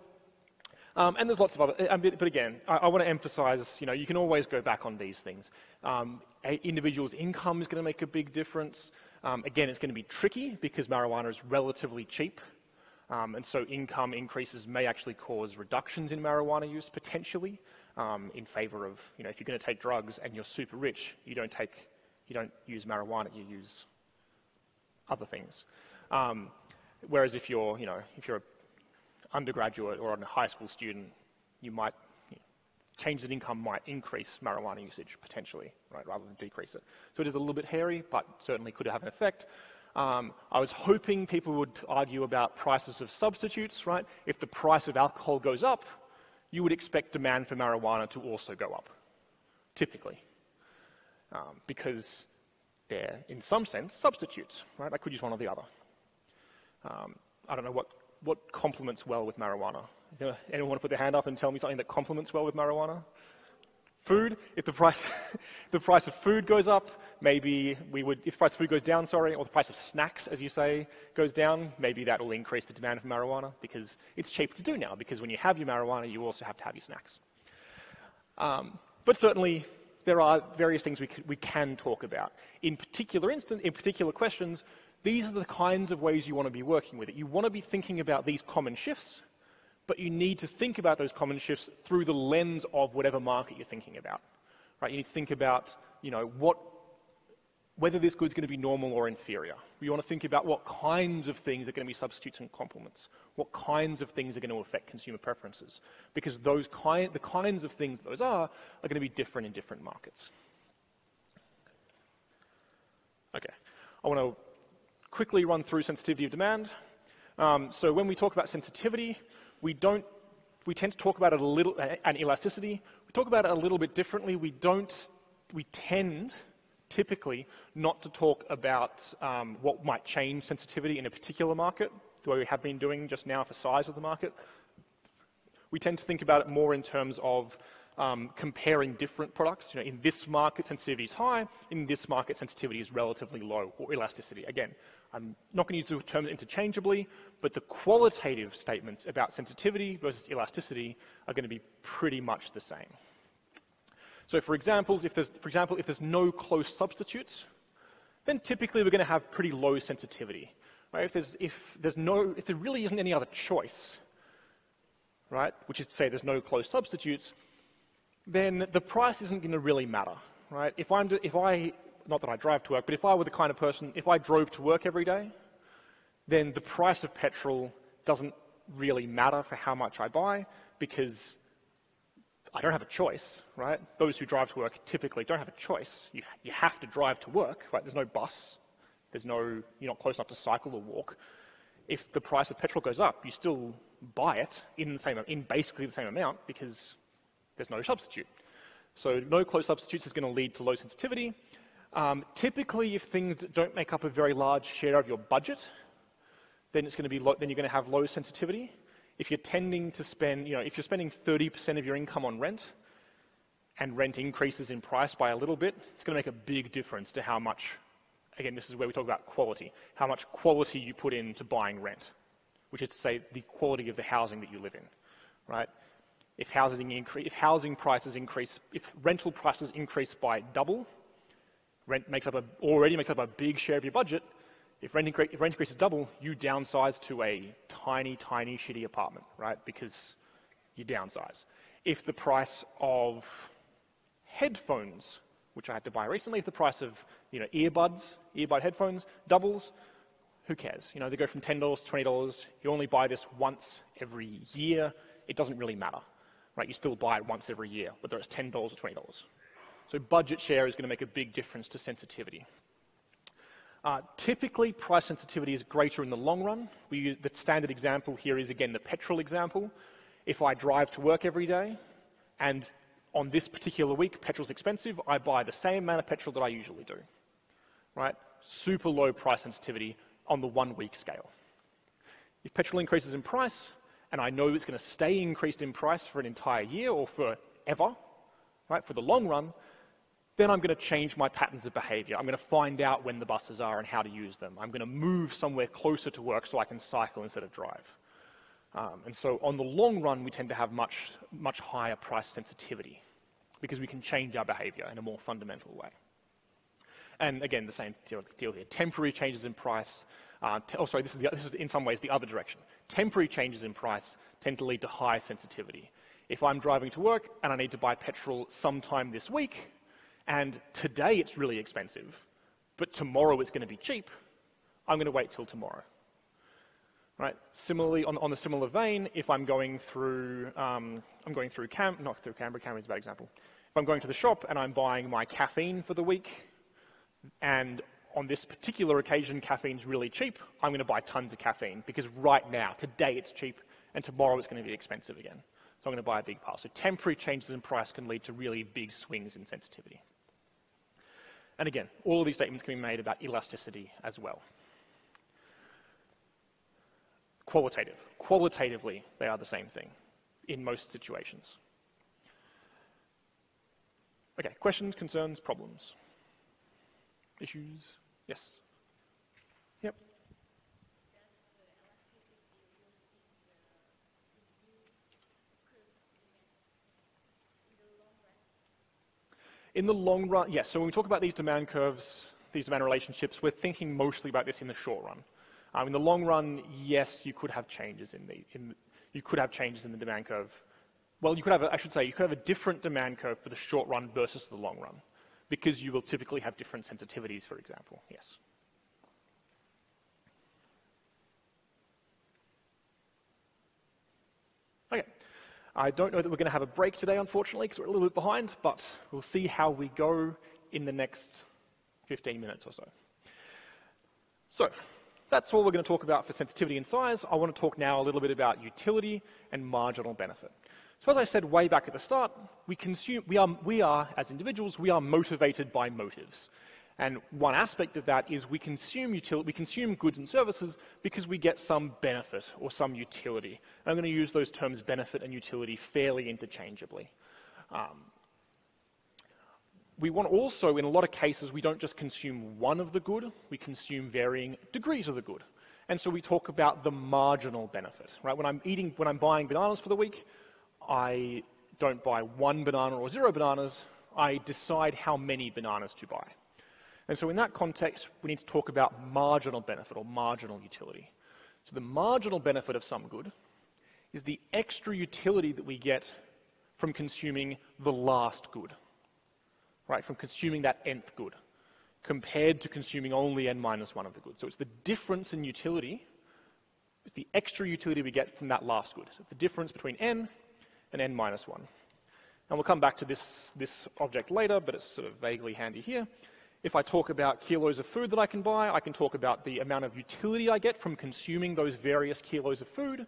And there's lots of other, but again, I want to emphasize, you can always go back on these things. An individual's income is going to make a big difference. Again, it's going to be tricky because marijuana is relatively cheap. And so income increases may actually cause reductions in marijuana use potentially in favor of, if you're going to take drugs and you're super rich, you don't use marijuana, you use other things. Whereas if you're an undergraduate or a high school student, you might, changes in income might increase marijuana usage potentially, right, rather than decrease it. So it is a little bit hairy, but certainly could have an effect. I was hoping people would argue about prices of substitutes, right? If the price of alcohol goes up, you would expect demand for marijuana to also go up, typically, because they're, in some sense, substitutes, right? I could use one or the other. I don't know what complements well with marijuana. Anyone want to put their hand up and tell me something that complements well with marijuana? Food. If the price of food goes up, maybe if the price of food goes down, or the price of snacks, as you say, goes down, maybe that will increase the demand for marijuana because it's cheaper to do now, because when you have your marijuana, you also have to have your snacks. But certainly, there are various things we can talk about. In particular questions, these are the kinds of ways you want to be working with it. You want to be thinking about these common shifts, but you need to think about those common shifts through the lens of whatever market you're thinking about. Right? You need to think about, whether this good's going to be normal or inferior. We want to think about what kinds of things are going to be substitutes and complements, what kinds of things are going to affect consumer preferences, because the kinds of things those are going to be different in different markets. Okay, I want to quickly run through sensitivity of demand. So when we talk about sensitivity, we tend to talk about it a little, and elasticity, we talk about it a little bit differently. We tend typically not to talk about what might change sensitivity in a particular market, the way we have been doing just now for size of the market. We tend to think about it more in terms of comparing different products. In this market, sensitivity is high. In this market, sensitivity is relatively low, or elasticity. Again, I'm not going to use the terms interchangeably, but the qualitative statements about sensitivity versus elasticity are going to be pretty much the same. So for example, if there's no close substitutes, then typically we're going to have pretty low sensitivity. Right? If there really isn't any other choice, right, which is to say there's no close substitutes, then the price isn't going to really matter. Right? Not that I drive to work, but if I were the kind of person, if I drove to work every day, then the price of petrol doesn't really matter for how much I buy, because I don't have a choice, right? Those who drive to work typically don't have a choice. You have to drive to work, right? There's no bus. You're not close enough to cycle or walk. If the price of petrol goes up, you still buy it in basically the same amount, because there's no substitute. So no close substitutes is going to lead to low sensitivity. Typically, if things don't make up a very large share of your budget, then it's going to be then you're going to have low sensitivity. If you're tending to spend, if you're spending 30% of your income on rent, and rent increases in price by a little bit, it's going to make a big difference to how much, again, this is where we talk about quality, how much quality you put into buying rent, which is to say the quality of the housing that you live in, right? If rental prices increase by double, rent already makes up a big share of your budget. If rent increases double, you downsize to a tiny, tiny, shitty apartment, right? Because you downsize. If the price of headphones, which I had to buy recently, if the price of earbud headphones doubles, who cares? They go from $10 to $20. You only buy this once every year. It doesn't really matter, right? You still buy it once every year, whether it's $10 or $20. So budget share is going to make a big difference to sensitivity. Typically, price sensitivity is greater in the long run. The standard example here is, again, the petrol example. If I drive to work every day, and on this particular week, petrol's expensive, I buy the same amount of petrol that I usually do, right? Super low price sensitivity on the 1 week scale. If petrol increases in price, and I know it's going to stay increased in price for an entire year or forever, right, for the long run, then I'm going to change my patterns of behavior. I'm going to find out when the buses are and how to use them. I'm going to move somewhere closer to work so I can cycle instead of drive. And so on the long run, we tend to have much, much higher price sensitivity because we can change our behavior in a more fundamental way. And again, the same deal here. Temporary changes in price. This is in some ways the other direction. Temporary changes in price tend to lead to high sensitivity. If I'm driving to work and I need to buy petrol sometime this week, and today it's really expensive, but tomorrow it's going to be cheap, I'm going to wait till tomorrow. Right? Similarly, on a similar vein, if I'm going through, Canberra is a bad example. If I'm going to the shop and I'm buying my caffeine for the week, and on this particular occasion caffeine's really cheap, I'm going to buy tons of caffeine because right now, today it's cheap, and tomorrow it's going to be expensive again. So I'm going to buy a big pile. So temporary changes in price can lead to really big swings in sensitivity. And again, all of these statements can be made about elasticity as well. Qualitatively, they are the same thing in most situations. Okay, questions, concerns, problems? Issues? Yes? Yep. In the long run, yes. So when we talk about these demand curves, these demand relationships, we're thinking mostly about this in the short run. In the long run, yes, you could have changes in the demand curve. Well, you could have a different demand curve for the short run versus the long run, because you will typically have different sensitivities, for example. Yes. Okay. I don't know that we're going to have a break today, unfortunately, because we're a little bit behind, but we'll see how we go in the next 15 minutes or so. So, that's all we're going to talk about for sensitivity and size. I want to talk now a little bit about utility and marginal benefit. So as I said way back at the start, we are, as individuals, we are motivated by motives. And one aspect of that is we consume goods and services because we get some benefit or some utility. And I'm going to use those terms benefit and utility fairly interchangeably. We want also, in a lot of cases, we don't just consume one of the good, we consume varying degrees of the good. And so we talk about the marginal benefit, right? When I'm buying bananas for the week, I don't buy one banana or 0 bananas, I decide how many bananas to buy. And so in that context, we need to talk about marginal benefit or marginal utility. So the marginal benefit of some good is the extra utility that we get from consuming the last good, right? From consuming that nth good, compared to consuming only n minus 1 of the good. So it's the difference in utility, it's the extra utility we get from that last good. So it's the difference between n and n minus 1. And we'll come back to this object later, but it's sort of vaguely handy here. If I talk about kilos of food that I can buy, I can talk about the amount of utility I get from consuming those various kilos of food.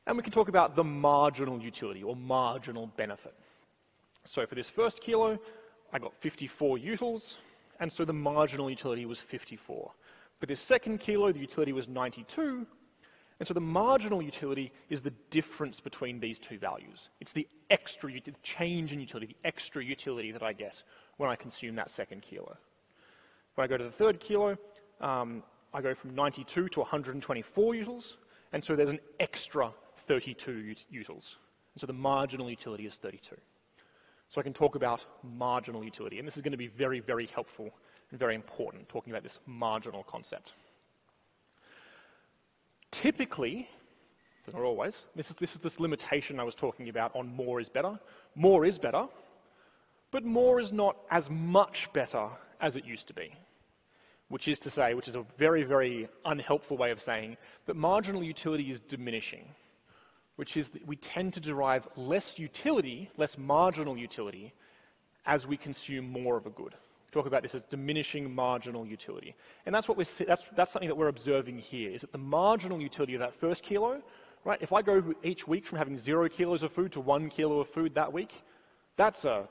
And we can talk about the marginal utility or marginal benefit. So for this first kilo, I got 54 utils, and so the marginal utility was 54. For this second kilo, the utility was 92, and so the marginal utility is the difference between these two values. It's the extra change in utility, the extra utility that I get when I consume that second kilo. When I go to the third kilo, I go from 92 to 124 utils, and so there's an extra 32 utils. And so the marginal utility is 32. So I can talk about marginal utility, and this is going to be very, very helpful and very important, talking about this marginal concept. Typically, but not always, this is this limitation I was talking about on more is better. More is better, but more is not as much better as it used to be. Which is a very, very unhelpful way of saying that marginal utility is diminishing. Which is that we tend to derive less utility, less marginal utility, as we consume more of a good. We talk about this as diminishing marginal utility. And that's something that we're observing here, is that the marginal utility of that first kilo, right? If I go each week from having 0 kilos of food to 1 kilo of food that week, that's a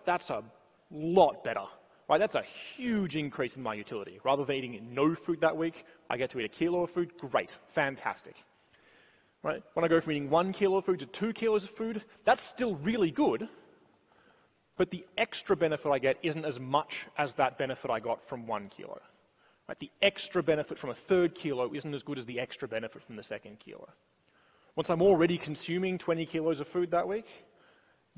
lot better, right? That's a huge increase in my utility. Rather than eating no food that week, I get to eat a kilo of food, great, fantastic. Right? When I go from eating 1 kilo of food to 2 kilos of food, that's still really good, but the extra benefit I get isn't as much as that benefit I got from 1 kilo. Right? The extra benefit from a third kilo isn't as good as the extra benefit from the second kilo. Once I'm already consuming 20 kilos of food that week,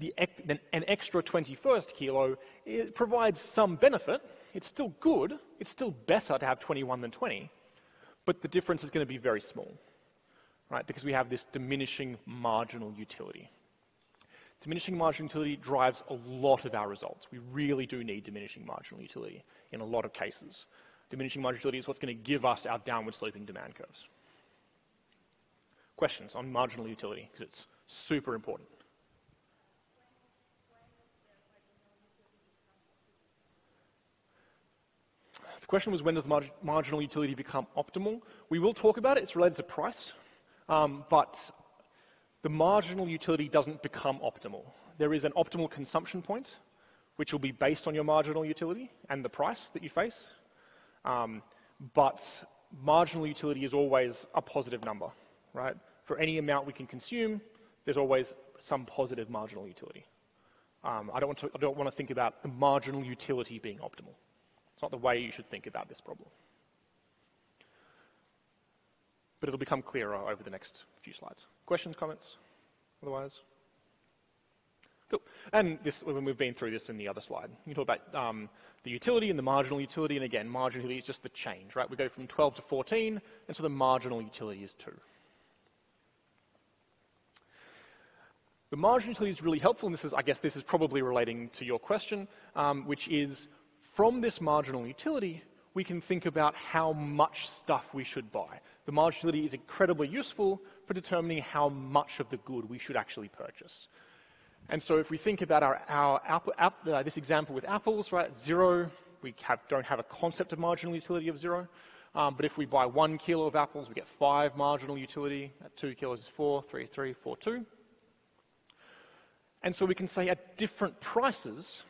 an extra 21st kilo, it provides some benefit. It's still good. It's still better to have 21 than 20, but the difference is going to be very small. Right, because we have this diminishing marginal utility. Diminishing marginal utility drives a lot of our results. We really do need diminishing marginal utility in a lot of cases. Diminishing marginal utility is what's going to give us our downward sloping demand curves. Questions on marginal utility, because it's super important. The question was, when does the marginal utility become optimal? We will talk about it. It's related to price. But the marginal utility doesn't become optimal. There is an optimal consumption point, which will be based on your marginal utility and the price that you face. But marginal utility is always a positive number, right? For any amount we can consume, there's always some positive marginal utility. I don't want to think about the marginal utility being optimal. It's not the way you should think about this problem. But it'll become clearer over the next few slides. Questions, comments? Otherwise? Cool. And this, when we've been through this in the other slide, you talk about the utility and the marginal utility, and again, marginal utility is just the change, right? We go from 12 to 14, and so the marginal utility is 2. The marginal utility is really helpful, and this is, I guess this is probably relating to your question, which is, from this marginal utility, we can think about how much stuff we should buy. The marginal utility is incredibly useful for determining how much of the good we should actually purchase. And so if we think about this example with apples, right, 0, we don't have a concept of marginal utility of 0. But if we buy 1 kilo of apples, we get 5 marginal utility. At 2 kilos is 4, 3, 3, 4, 2. And so we can say at different prices,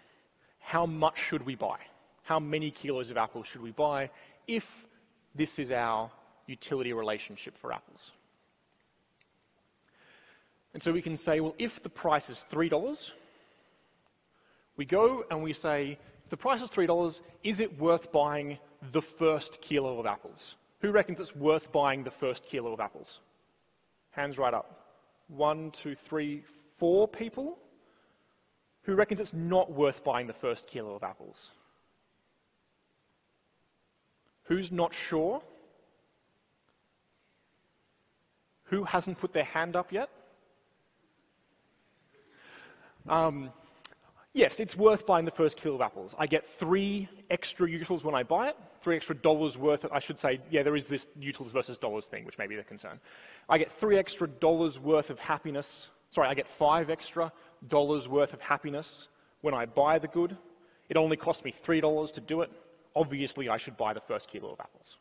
how much should we buy? How many kilos of apples should we buy if this is our utility relationship for apples? And so we can say, well, if the price is $3, we go and we say, if the price is $3, is it worth buying the first kilo of apples? Who reckons it's worth buying the first kilo of apples? Hands right up. 1, 2, 3, 4 people. Who reckons it's not worth buying the first kilo of apples? Who's not sure? Who hasn't put their hand up yet? Yes, it's worth buying the first kilo of apples. I get 3 extra utils when I buy it, $3 extra worth of, I should say, yeah, there is this utils versus dollars thing, which may be the concern. I get $3 extra worth of happiness. Sorry, I get $5 extra worth of happiness when I buy the good. It only costs me $3 to do it. Obviously, I should buy the first kilo of apples,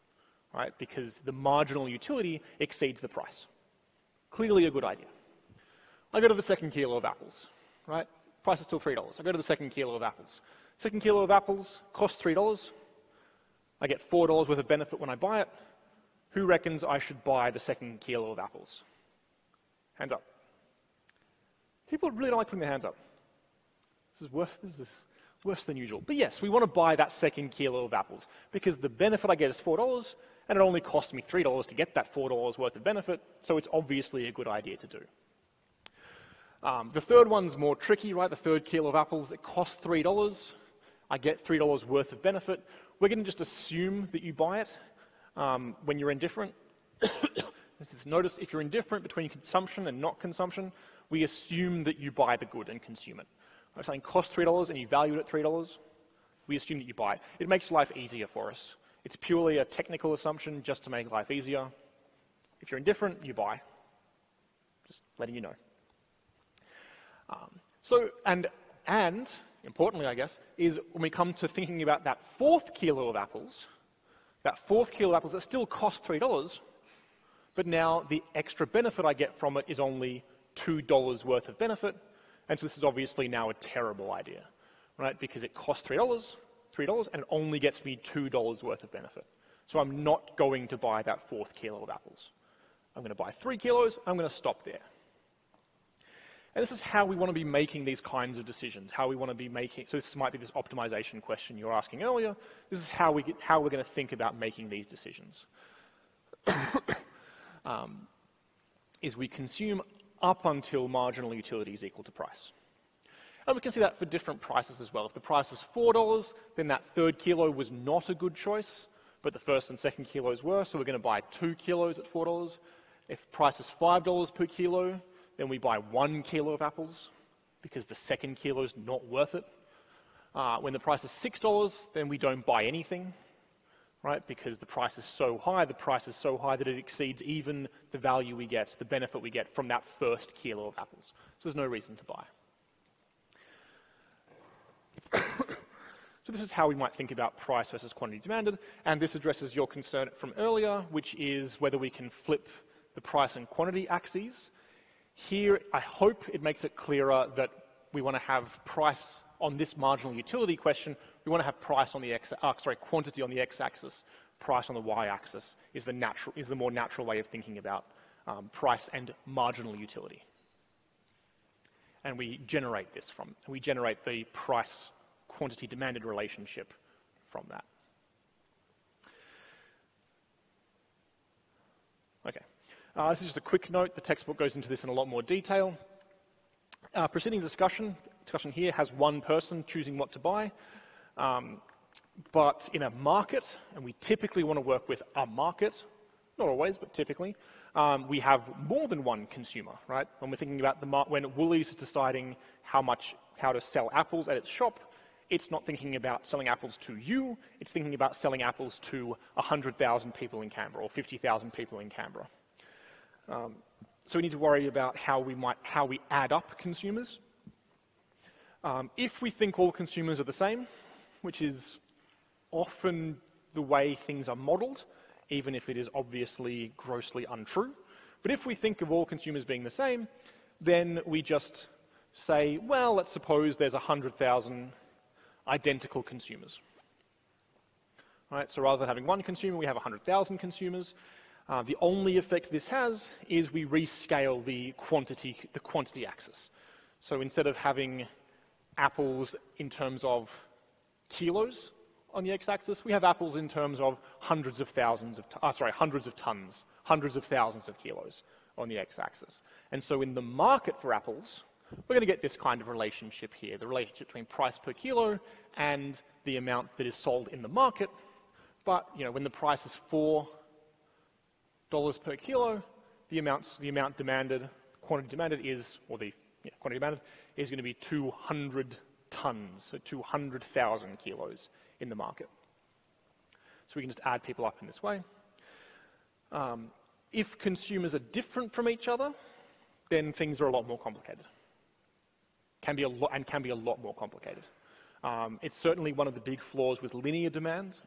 right? Because the marginal utility exceeds the price. Clearly a good idea. I go to the second kilo of apples, right? Price is still $3. I go to the second kilo of apples. Second kilo of apples costs $3. I get $4 worth of benefit when I buy it. Who reckons I should buy the second kilo of apples? Hands up. People really don't like putting their hands up. This is worse than usual. But yes, we want to buy that second kilo of apples because the benefit I get is $4 and it only costs me $3 to get that $4 worth of benefit, so it's obviously a good idea to do. The third one's more tricky, right? The third kilo of apples, it costs $3. I get $3 worth of benefit. We're going to just assume that you buy it when you're indifferent. Notice if you're indifferent between consumption and not consumption, we assume that you buy the good and consume it. If something costs $3 and you value it at $3, we assume that you buy it. It makes life easier for us. It's purely a technical assumption just to make life easier. If you're indifferent, you buy. Just letting you know. And importantly, I guess, is when we come to thinking about that fourth kilo of apples, that still costs $3, but now the extra benefit I get from it is only $2 worth of benefit, and so this is obviously now a terrible idea, right? Because it costs $3, and it only gets me $2 worth of benefit. So I'm not going to buy that fourth kilo of apples. I'm going to buy 3 kilos, I'm going to stop there. And this is how we want to be making these kinds of decisions, how we want to be making, so this might be this optimization question you were asking earlier. This is how we're going to think about making these decisions. Is we consume up until marginal utility is equal to price. And we can see that for different prices as well. If the price is $4, then that third kilo was not a good choice, but the first and second kilos were, so we're going to buy 2 kilos at $4. If the price is $5 per kilo, then we buy 1 kilo of apples because the second kilo is not worth it. When the price is $6, then we don't buy anything, right? Because the price is so high that it exceeds even the value we get, the benefit we get from that first kilo of apples. So there's no reason to buy. So this is how we might think about price versus quantity demanded, and this addresses your concern from earlier, which is whether we can flip the price and quantity axes. Here, I hope it makes it clearer that we want to have price on this marginal utility question. We want to have price on the quantity on the x-axis, price on the y-axis is the more natural way of thinking about price and marginal utility. And we generate the price quantity demanded relationship from that. Okay. This is just a quick note. The textbook goes into this in a lot more detail. Preceding discussion here has one person choosing what to buy. But in a market, and we typically want to work with a market, not always, but typically, we have more than one consumer, right? When we're thinking about when Woolies is deciding how to sell apples at its shop, it's not thinking about selling apples to you, it's thinking about selling apples to 100,000 people in Canberra or 50,000 people in Canberra. So we need to worry about how we add up consumers. If we think all consumers are the same, which is often the way things are modeled, even if it is obviously grossly untrue. But if we think of all consumers being the same, then we just say, well, let's suppose there's 100,000 identical consumers. Right, so rather than having one consumer, we have 100,000 consumers. The only effect this has is we rescale the quantity axis. So instead of having apples in terms of kilos on the x-axis, we have apples in terms of hundreds of tons, hundreds of thousands of kilos on the x-axis. And so in the market for apples, we're going to get this kind of relationship here, the relationship between price per kilo and the amount that is sold in the market. But when the price is $4 per kilo, the amount demanded, quantity demanded is, or the quantity demanded is going to be 200 tons, so 200,000 kilos in the market. So we can just add people up in this way. If consumers are different from each other, then things are a lot more complicated. Can be a lot more complicated. It's certainly one of the big flaws with linear demand,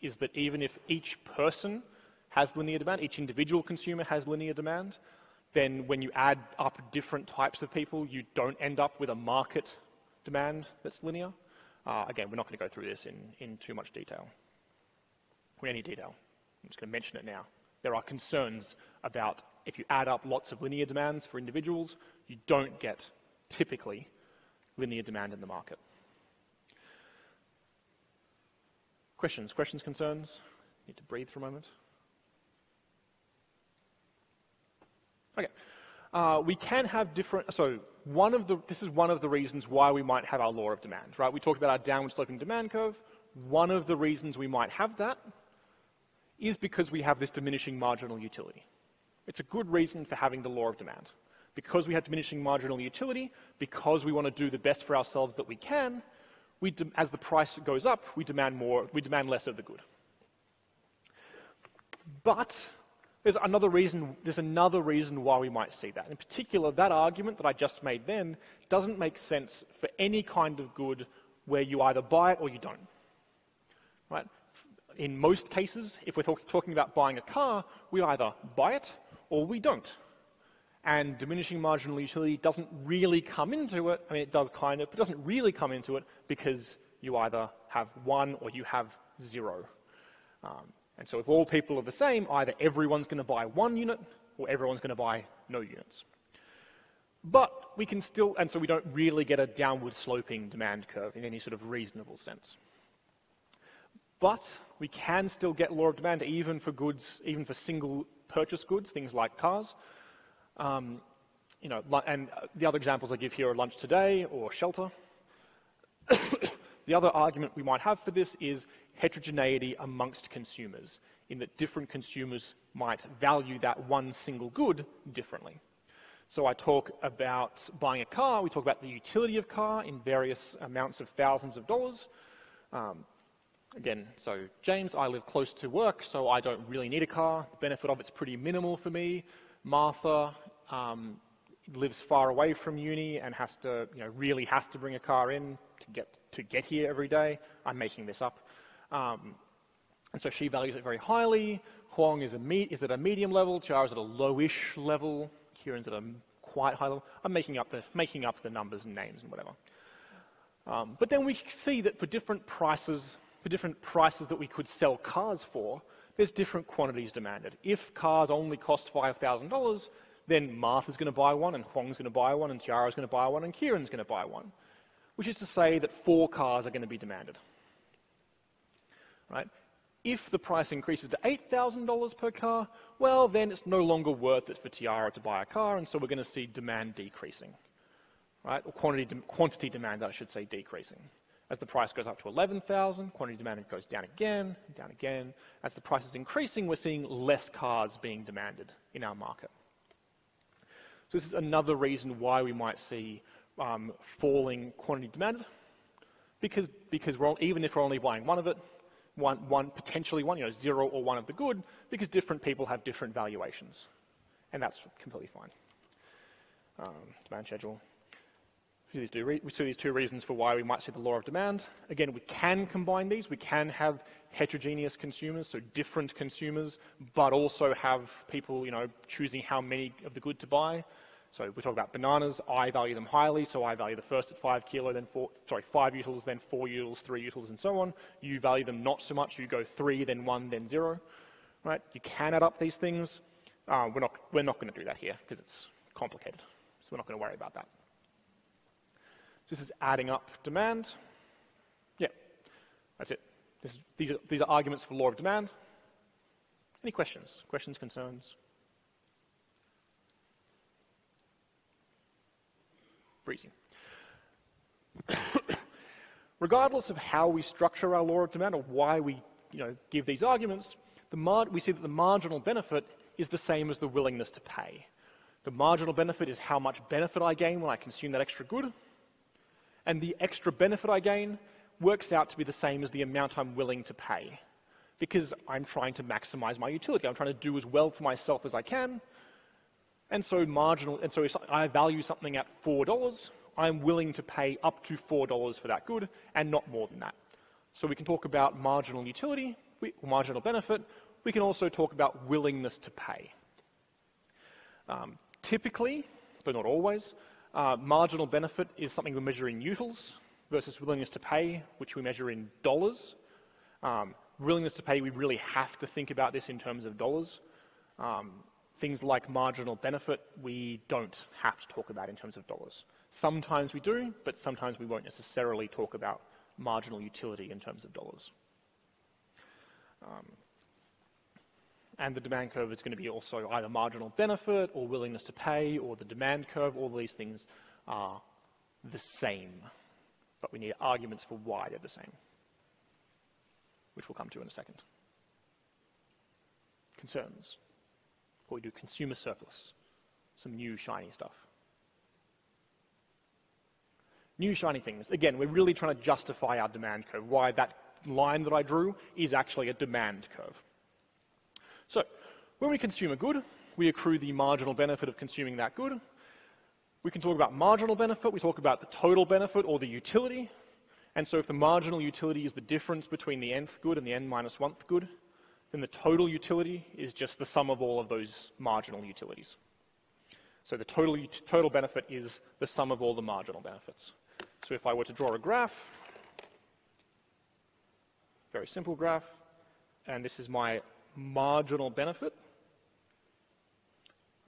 is that even if each person has linear demand, each individual consumer has linear demand, then when you add up different types of people, you don't end up with a market demand that's linear. Again, we're not going to go through this in too much detail, or any detail. I'm just going to mention it now. There are concerns about if you add up lots of linear demands for individuals, you don't get, typically, linear demand in the market. Questions, concerns? Need to breathe for a moment. Okay. We can have different, this is one of the reasons why we might have our law of demand, right? We talked about our downward sloping demand curve. One of the reasons we might have that is because we have this diminishing marginal utility. It's a good reason for having the law of demand. Because we have diminishing marginal utility, because we want to do the best for ourselves that we can, as the price goes up, we demand less of the good. But there's another reason why we might see that. In particular, that argument that I just made then doesn't make sense for any kind of good where you either buy it or you don't. Right? In most cases, if we're talking about buying a car, we either buy it or we don't. And diminishing marginal utility doesn't really come into it. I mean, it does kind of, but it doesn't really come into it because you either have one or you have zero. And so if all people are the same, either everyone's going to buy one unit or everyone's going to buy no units. But we can still, and so we don't really get a downward sloping demand curve in any sort of reasonable sense. But we can still get law of demand even for goods, even for single purchase goods, things like cars. And the other examples I give here are lunch today or shelter. The other argument we might have for this is heterogeneity amongst consumers, in that different consumers might value that one single good differently. So I talk about buying a car, we talk about the utility of car in various amounts of thousands of dollars. Again, so James, I live close to work, so I don't really need a car. The benefit of it's pretty minimal for me. Martha lives far away from uni and really has to bring a car in to get here every day. I'm making this up. And so she values it very highly. Huang is at a medium level. Chiara's at a lowish level. Kieran's at a quite high level. I'm making up the numbers and names and whatever. But then we see that for different prices that we could sell cars for, there's different quantities demanded. If cars only cost $5,000, then Martha's going to buy one, and Huang's going to buy one, and Chiara's going to buy one, and Kieran's going to buy one. Which is to say that 4 cars are going to be demanded. Right? If the price increases to $8,000 per car, well, then it's no longer worth it for Chiara to buy a car, and so we're going to see demand decreasing. Right? Or quantity demand, I should say, decreasing. As the price goes up to 11,000, quantity demand goes down again, down again. As the price is increasing, we're seeing less cars being demanded in our market. So this is another reason why we might see falling quantity demand, because even if we're only buying one of it, potentially one, 0 or 1 of the good, because different people have different valuations. And that's completely fine. Demand schedule. We see these two reasons for why we might see the law of demand. Again, we can combine these. We can have heterogeneous consumers, so different consumers, but also have people, choosing how many of the good to buy. So we talk about bananas. I value them highly, so I value the first at 5 kilo, then 5 utils, then 4 utils, 3 utils, and so on. You value them not so much. You go 3, then 1, then 0. Right? You can add up these things. We're not going to do that here because it's complicated. So we're not going to worry about that. This is adding up demand. Yeah, that's it. These are arguments for law of demand. Any questions? Questions, concerns? Breezy. Regardless of how we structure our law of demand or why we give these arguments, we see that the marginal benefit is the same as the willingness to pay. The marginal benefit is how much benefit I gain when I consume that extra good. And the extra benefit I gain works out to be the same as the amount I'm willing to pay, because I'm trying to maximize my utility. I'm trying to do as well for myself as I can. And so if I value something at $4, I'm willing to pay up to $4 for that good and not more than that. So we can talk about marginal utility, marginal benefit. We can also talk about willingness to pay. Typically, but not always, marginal benefit is something we measure in utils versus willingness to pay, which we measure in dollars. Willingness to pay, we really have to think about this in terms of dollars. Things like marginal benefit, we don't have to talk about in terms of dollars. Sometimes we do, but sometimes we won't necessarily talk about marginal utility in terms of dollars. And the demand curve is going to be also either marginal benefit or willingness to pay or the demand curve. All these things are the same, but we need arguments for why they're the same, which we'll come to in a second. Concerns. Or we do consumer surplus, some new shiny stuff. New shiny things. Again, we're really trying to justify our demand curve, why that line that I drew is actually a demand curve. So, when we consume a good, we accrue the marginal benefit of consuming that good. We can talk about marginal benefit, we talk about the total benefit or the utility. And so if the marginal utility is the difference between the nth good and the n minus 1th good, then the total utility is just the sum of all of those marginal utilities. So the total benefit is the sum of all the marginal benefits. So if I were to draw a graph, very simple graph, and this is my marginal benefit.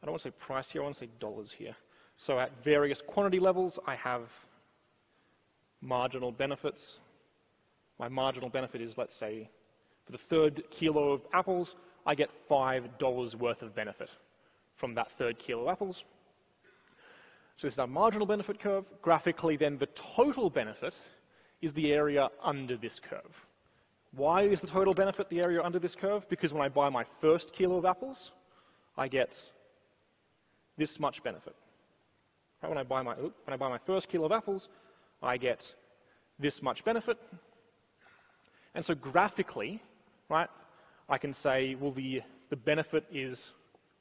I don't want to say price here, I want to say dollars here. So at various quantity levels, I have marginal benefits. My marginal benefit is, let's say, for the 3rd kilo of apples, I get $5 worth of benefit from that 3rd kilo of apples. So this is our marginal benefit curve. Graphically, then, the total benefit is the area under this curve. Why is the total benefit the area under this curve? Because when I buy my 1st kilo of apples, I get this much benefit. Right? When I buy my 1st kilo of apples, I get this much benefit. And so graphically, right, I can say, well, the benefit is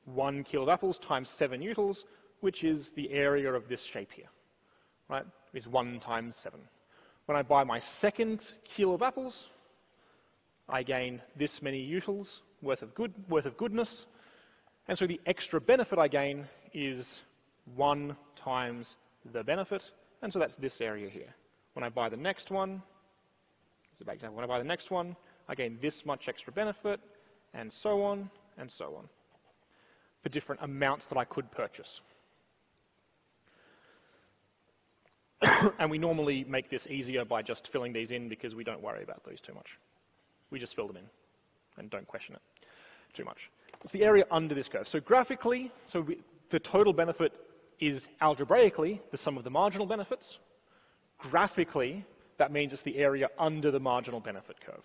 1 kilo of apples times 7 utils, which is the area of this shape here, right? Is 1 times 7. When I buy my 2nd kilo of apples, I gain this many utils worth of goodness, and so the extra benefit I gain is 1 times the benefit, and so that's this area here. When I buy the next one, when I buy the next one, I gain this much extra benefit, and so on, for different amounts that I could purchase. And we normally make this easier by just filling these in because we don't worry about these too much. We just fill them in and don't question it too much. It's the area under this curve. So graphically, the total benefit is algebraically the sum of the marginal benefits. Graphically, that means it's the area under the marginal benefit curve.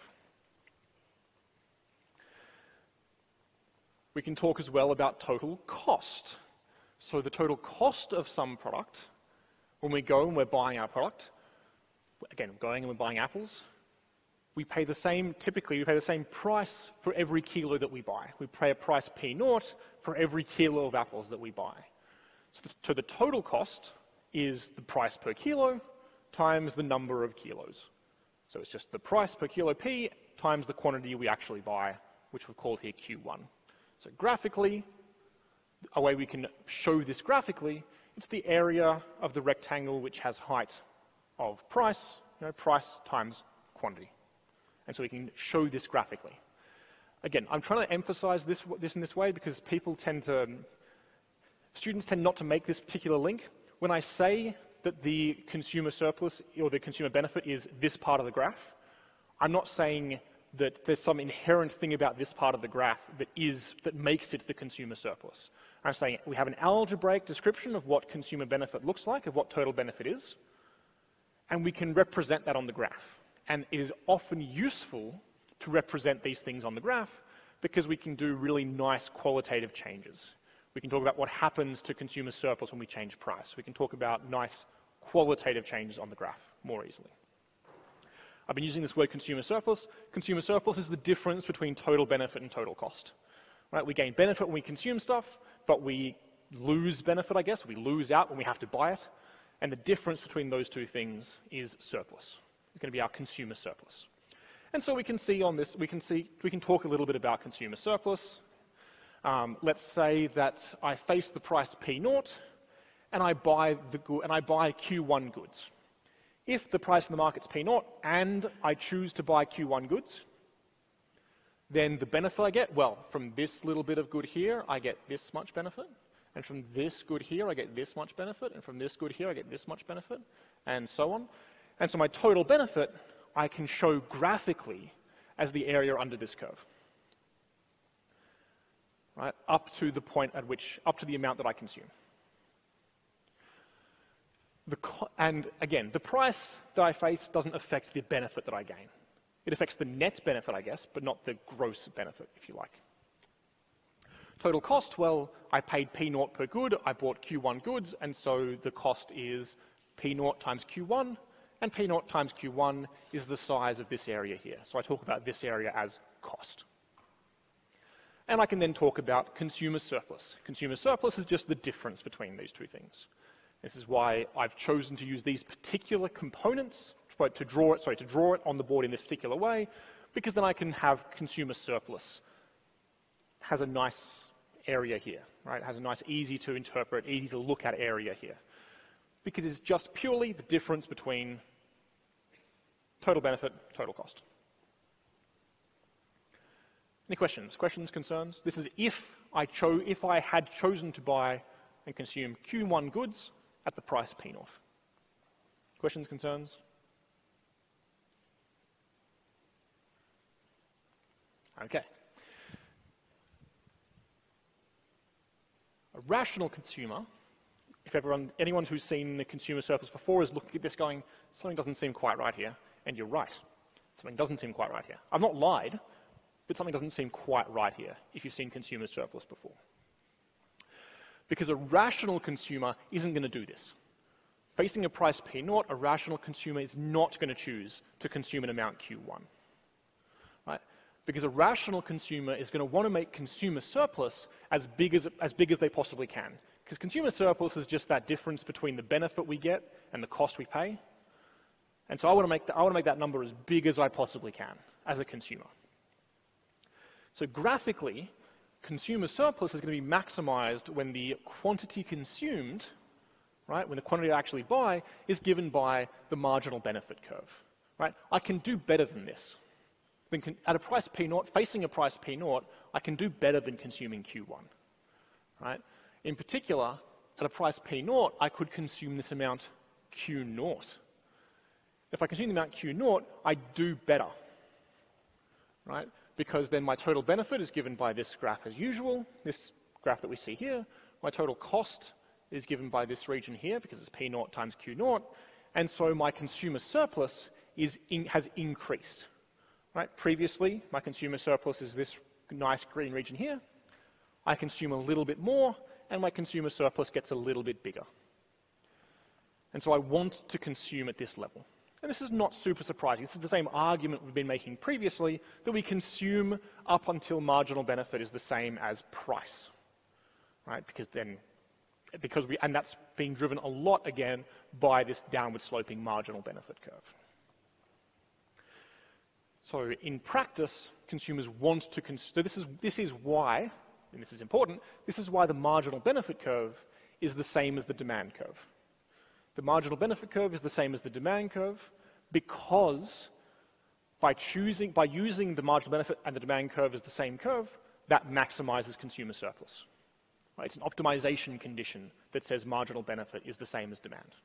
We can talk as well about total cost. So the total cost of some product, when we go and we're buying our product, again, going and we're buying apples, typically we pay the same price for every kilo that we buy. We pay a price P0 for every kilo of apples that we buy. So the total cost is the price per kilo times the number of kilos. So it's just the price per kilo P times the quantity we actually buy, which we've called here Q1. So graphically, a way we can show this graphically, it's the area of the rectangle which has height of price, price times quantity. And so we can show this graphically. Again, I'm trying to emphasize this in this way because students tend not to make this particular link. When I say that the consumer surplus or the consumer benefit is this part of the graph, I'm not saying that there's some inherent thing about this part of the graph that makes it the consumer surplus. I'm saying we have an algebraic description of what consumer benefit looks like, of what total benefit is, and we can represent that on the graph. And it is often useful to represent these things on the graph because we can do really nice qualitative changes. We can talk about what happens to consumer surplus when we change price. We can talk about nice qualitative changes on the graph more easily. I've been using this word consumer surplus. Consumer surplus is the difference between total benefit and total cost. Right? We gain benefit when we consume stuff, but we lose benefit, I guess. We lose out when we have to buy it. And the difference between those two things is surplus. It's going to be our consumer surplus. And so we can see on this, we can talk a little bit about consumer surplus. Let's say that I face the price P0 and I buy Q1 goods. If the price in the market's P0 and I choose to buy Q1 goods, then the benefit I get, well, from this little bit of good here, I get this much benefit. And from this good here, I get this much benefit. And from this good here, I get this much benefit. And so on. And so my total benefit, I can show graphically as the area under this curve. Right? Up to the point at which, up to the amount that I consume. And again, the price that I face doesn't affect the benefit that I gain. It affects the net benefit, I guess, but not the gross benefit, if you like. Total cost, well, I paid P0 per good, I bought Q1 goods, and so the cost is P0 times Q1, and P0 times Q1 is the size of this area here. So I talk about this area as cost. And I can then talk about consumer surplus. Consumer surplus is just the difference between these two things. This is why I've chosen to use these particular components to draw it on the board in this particular way, because then I can have consumer surplus. Has a nice area here, right? It has a nice, easy to interpret, easy to look at area here. Because it's just purely the difference between total benefit, total cost. Any questions? Questions, concerns? This is if I had chosen to buy and consume Q1 goods at the price P0. Questions, concerns? Okay. A rational consumer, if anyone who's seen the consumer surplus before is looking at this going, something doesn't seem quite right here, and you're right. Something doesn't seem quite right here. I've not lied, but something doesn't seem quite right here if you've seen consumer surplus before. Because a rational consumer isn't going to do this. Facing a price P0, a rational consumer is not going to choose to consume an amount Q1. Right? Because a rational consumer is going to want to make consumer surplus as big as they possibly can. Because consumer surplus is just that difference between the benefit we get and the cost we pay. And so I want to make that number as big as I possibly can as a consumer. So graphically, consumer surplus is going to be maximized when the quantity consumed, right, when the quantity I actually buy, is given by the marginal benefit curve. Right? I can do better than this. At a price P0, facing a price P0, I can do better than consuming Q1. Right? In particular, at a price P0, I could consume this amount Q0. If I consume the amount Q0, I do better. Right? Because then my total benefit is given by this graph as usual, this graph that we see here. My total cost is given by this region here because it's P0 times Q0. And so my consumer surplus has increased. Right? Previously, my consumer surplus is this nice green region here. I consume a little bit more, and my consumer surplus gets a little bit bigger. And so I want to consume at this level. And this is not super surprising. This is the same argument we've been making previously, that we consume up until marginal benefit is the same as price. Right? And that's being driven a lot, again, by this downward sloping marginal benefit curve. So in practice, consumers want to consume. So this is why, and this is important, this is why the marginal benefit curve is the same as the demand curve. The marginal benefit curve is the same as the demand curve because by using the marginal benefit and the demand curve as the same curve, that maximizes consumer surplus. Right? It's an optimization condition that says marginal benefit is the same as demand.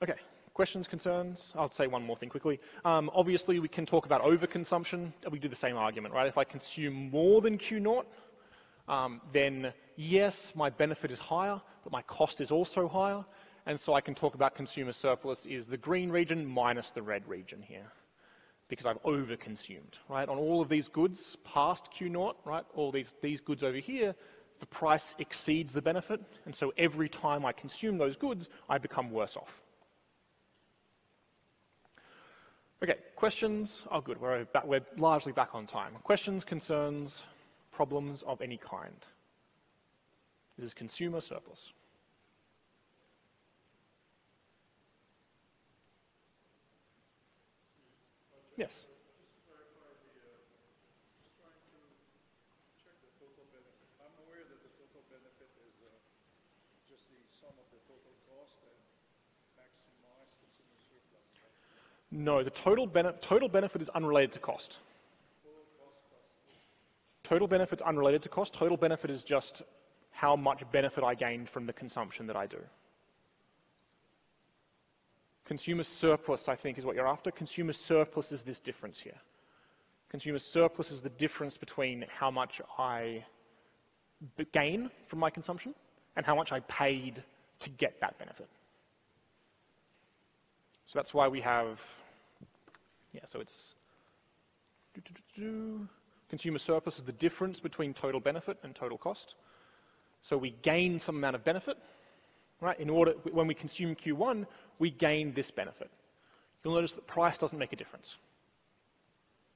Okay, questions, concerns? I'll say one more thing quickly. Obviously, we can talk about overconsumption. We do the same argument, right? If I consume more than Q0, then yes, my benefit is higher, but my cost is also higher. And so I can talk about consumer surplus is the green region minus the red region here, because I've overconsumed, right? On all of these goods past Q0, right? All these goods over here, the price exceeds the benefit. And so every time I consume those goods, I become worse off. Okay, questions? Oh, good, we're largely back on time. Questions, concerns, problems of any kind? This is consumer surplus. Yes? Just to clarify, just trying to check the total benefit. I'm aware that the total benefit is just the sum of the total cost and maximize consumer surplus. No, the total benefit is unrelated to cost. Total benefit's unrelated to cost. Total benefit is just how much benefit I gained from the consumption that I do. Consumer surplus, I think, is what you're after. Consumer surplus is this difference here. Consumer surplus is the difference between how much I gain from my consumption and how much I paid to get that benefit. So that's why we have, so it's consumer surplus is the difference between total benefit and total cost. So we gain some amount of benefit, right? When we consume Q1, we gain this benefit. You'll notice that price doesn't make a difference,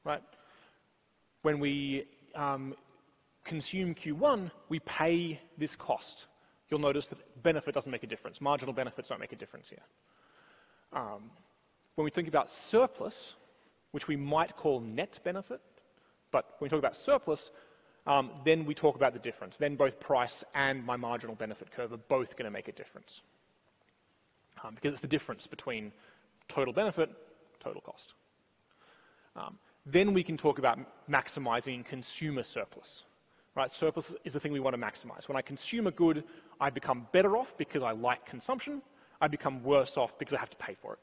right? When we consume Q1, we pay this cost. You'll notice that benefit doesn't make a difference. Marginal benefits don't make a difference here. When we think about surplus, which we might call net benefit, but when we talk about surplus, then we talk about the difference. Then both price and my marginal benefit curve are both going to make a difference. Because it's the difference between total benefit, total cost. Then we can talk about maximizing consumer surplus. Right? Surplus is the thing we want to maximize. When I consume a good, I become better off because I like consumption. I become worse off because I have to pay for it.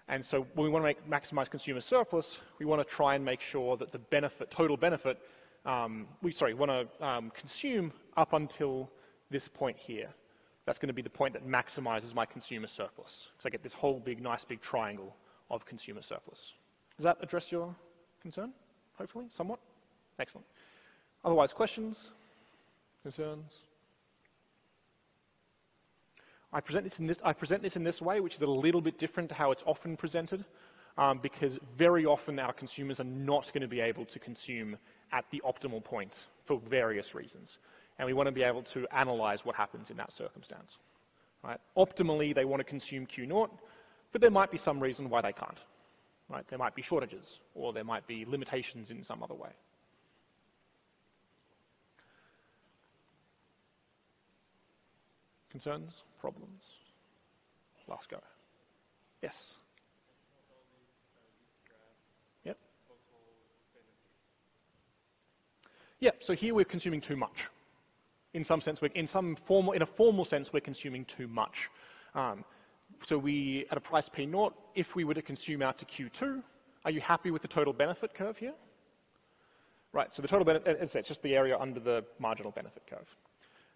And so when we want to maximize consumer surplus, we want to try and make sure that the benefit, total benefit, we want to consume up until this point here. That's going to be the point that maximizes my consumer surplus. So I get this whole nice big triangle of consumer surplus. Does that address your concern? Hopefully, somewhat? Excellent. Otherwise, questions, concerns? I present this in this way, which is a little bit different to how it's often presented, because very often our consumers are not going to be able to consume at the optimal point for various reasons. And we want to be able to analyze what happens in that circumstance. Right? Optimally, they want to consume Q0, but there might be some reason why they can't. Right? There might be shortages, or there might be limitations in some other way. Concerns? Problems? Last go. Yes? Yep. Yep, so here we're consuming too much. In some sense, in a formal sense, we're consuming too much. So at a price P0, if we were to consume out to Q2, are you happy with the total benefit curve here? Right, so the total benefit, it's just the area under the marginal benefit curve.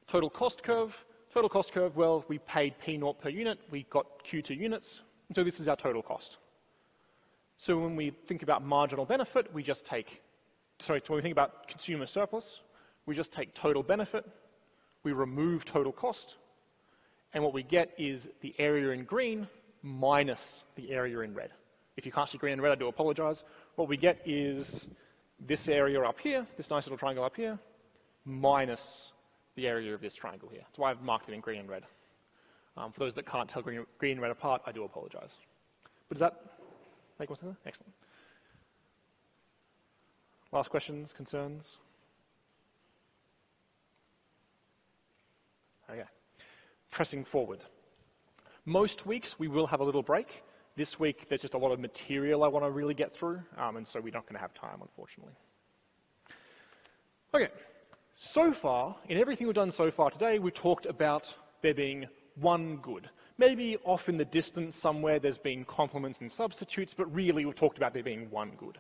Total cost curve, Total cost curve, well, we paid P0 per unit, we got Q2 units, and so this is our total cost. So when we think about marginal benefit, we just take, when we think about consumer surplus, we just take total benefit, we remove total cost, and what we get is the area in green minus the area in red. If you can't see green and red, I do apologize. What we get is this area up here, this nice little triangle up here, minus the area of this triangle here. That's why I've marked it in green and red. For those that can't tell green and red apart, I do apologize. But does that make more sense? Excellent. Last questions, concerns? Okay. Pressing forward. Most weeks we will have a little break. This week there's just a lot of material I want to really get through, and so we're not going to have time, unfortunately. Okay. So far, in everything we've done so far today, we've talked about there being one good. Maybe off in the distance somewhere there's been complements and substitutes, but really we've talked about there being one good.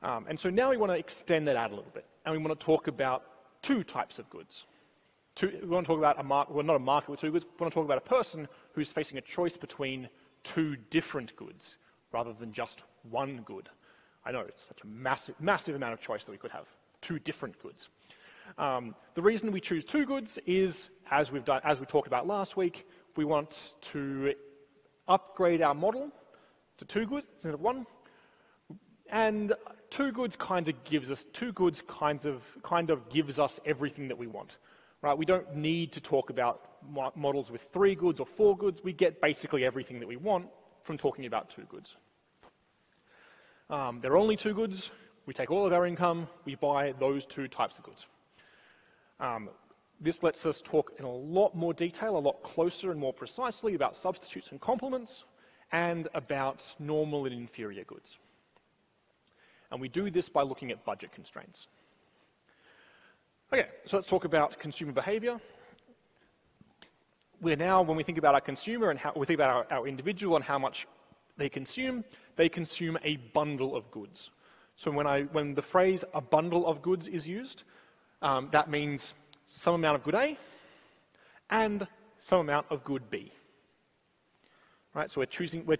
And so now we want to extend that out a little bit, and we want to talk about two types of goods. We want to talk about a market, well, not a market with two goods, we want to talk about a person who's facing a choice between two different goods rather than just one good. I know, it's such a massive amount of choice that we could have, two different goods. The reason we choose two goods is, as we talked about last week, we want to upgrade our model to two goods instead of one, and two goods kind of gives us everything that we want. Right? We don't need to talk about models with three goods or four goods. We get basically everything that we want from talking about two goods. There are only two goods. We take all of our income. We buy those two types of goods. This lets us talk in a lot more detail, a lot closer and more precisely about substitutes and complements and about normal and inferior goods. And we do this by looking at budget constraints. Okay, so let's talk about consumer behavior. When we think about our consumer and how we think about our individual and how much they consume a bundle of goods. So when the phrase a bundle of goods is used, that means some amount of good A and some amount of good B. Right, so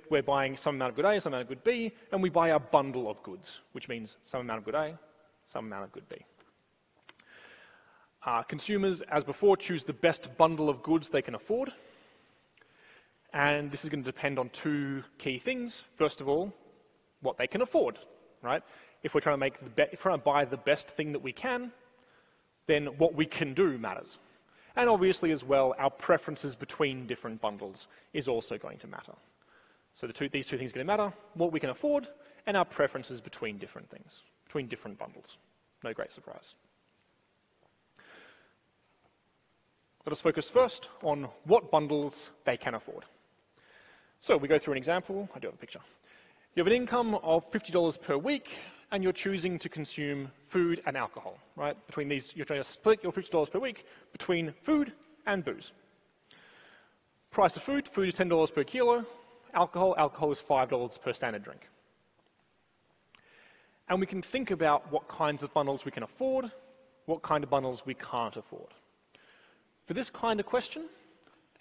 we're buying some amount of good A, some amount of good B, and we buy a bundle of goods, which means some amount of good A, some amount of good B. Consumers, as before, choose the best bundle of goods they can afford. And this is going to depend on two key things. First of all, what they can afford, right? If we're trying to buy the best thing that we can, then what we can do matters. And obviously as well, our preferences between different bundles is also going to matter. So these two things are going to matter, what we can afford and our preferences between different things, between different bundles. No great surprise. Let us focus first on what bundles they can afford. So we go through an example. I do have a picture. You have an income of $50 per week, and you're choosing to consume food and alcohol, right? Between these, you're trying to split your $50 per week between food and booze. Price of food is $10 per kilo. Alcohol is $5 per standard drink. And we can think about what kinds of bundles we can afford, what kind of bundles we can't afford. For this kind of question,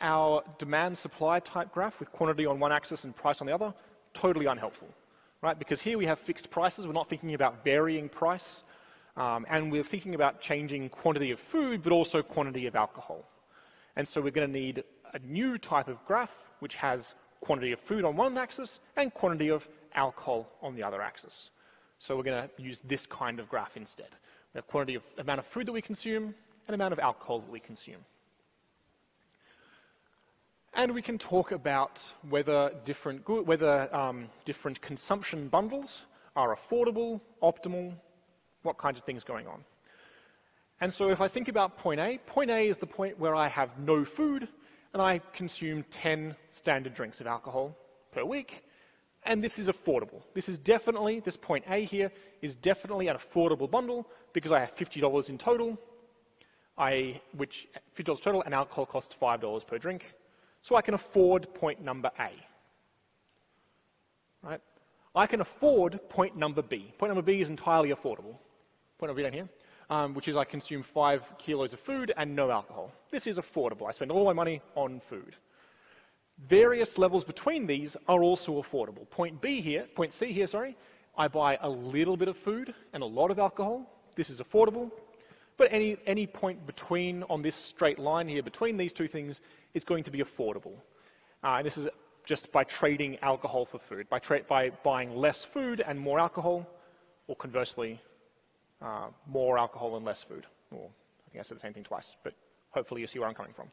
our demand-supply type graph with quantity on one axis and price on the other, totally unhelpful, right? Because here we have fixed prices. We're not thinking about varying price, and we're thinking about changing quantity of food, but also quantity of alcohol. And so we're going to need a new type of graph which has quantity of food on one axis and quantity of alcohol on the other axis. So we're going to use this kind of graph instead. We have quantity of amount of food that we consume and amount of alcohol that we consume. And we can talk about whether different consumption bundles are affordable, optimal, what kinds of things going on. And so if I think about point A is the point where I have no food and I consume 10 standard drinks of alcohol per week, and this is affordable. This point A here is definitely an affordable bundle because I have $50 in total, which $50 total, and alcohol costs $5 per drink. So I can afford point number A. Right? I can afford point number B. Point number B is entirely affordable. Point number B down here. which is I consume 5 kilos of food and no alcohol. This is affordable. I spend all my money on food. Various levels between these are also affordable. Point C here, I buy a little bit of food and a lot of alcohol. This is affordable. But any point between, on this straight line here, between these two things is going to be affordable. And this is just by trading alcohol for food, by buying less food and more alcohol, or conversely, more alcohol and less food. Or I think I said the same thing twice, but hopefully you see where I'm coming from.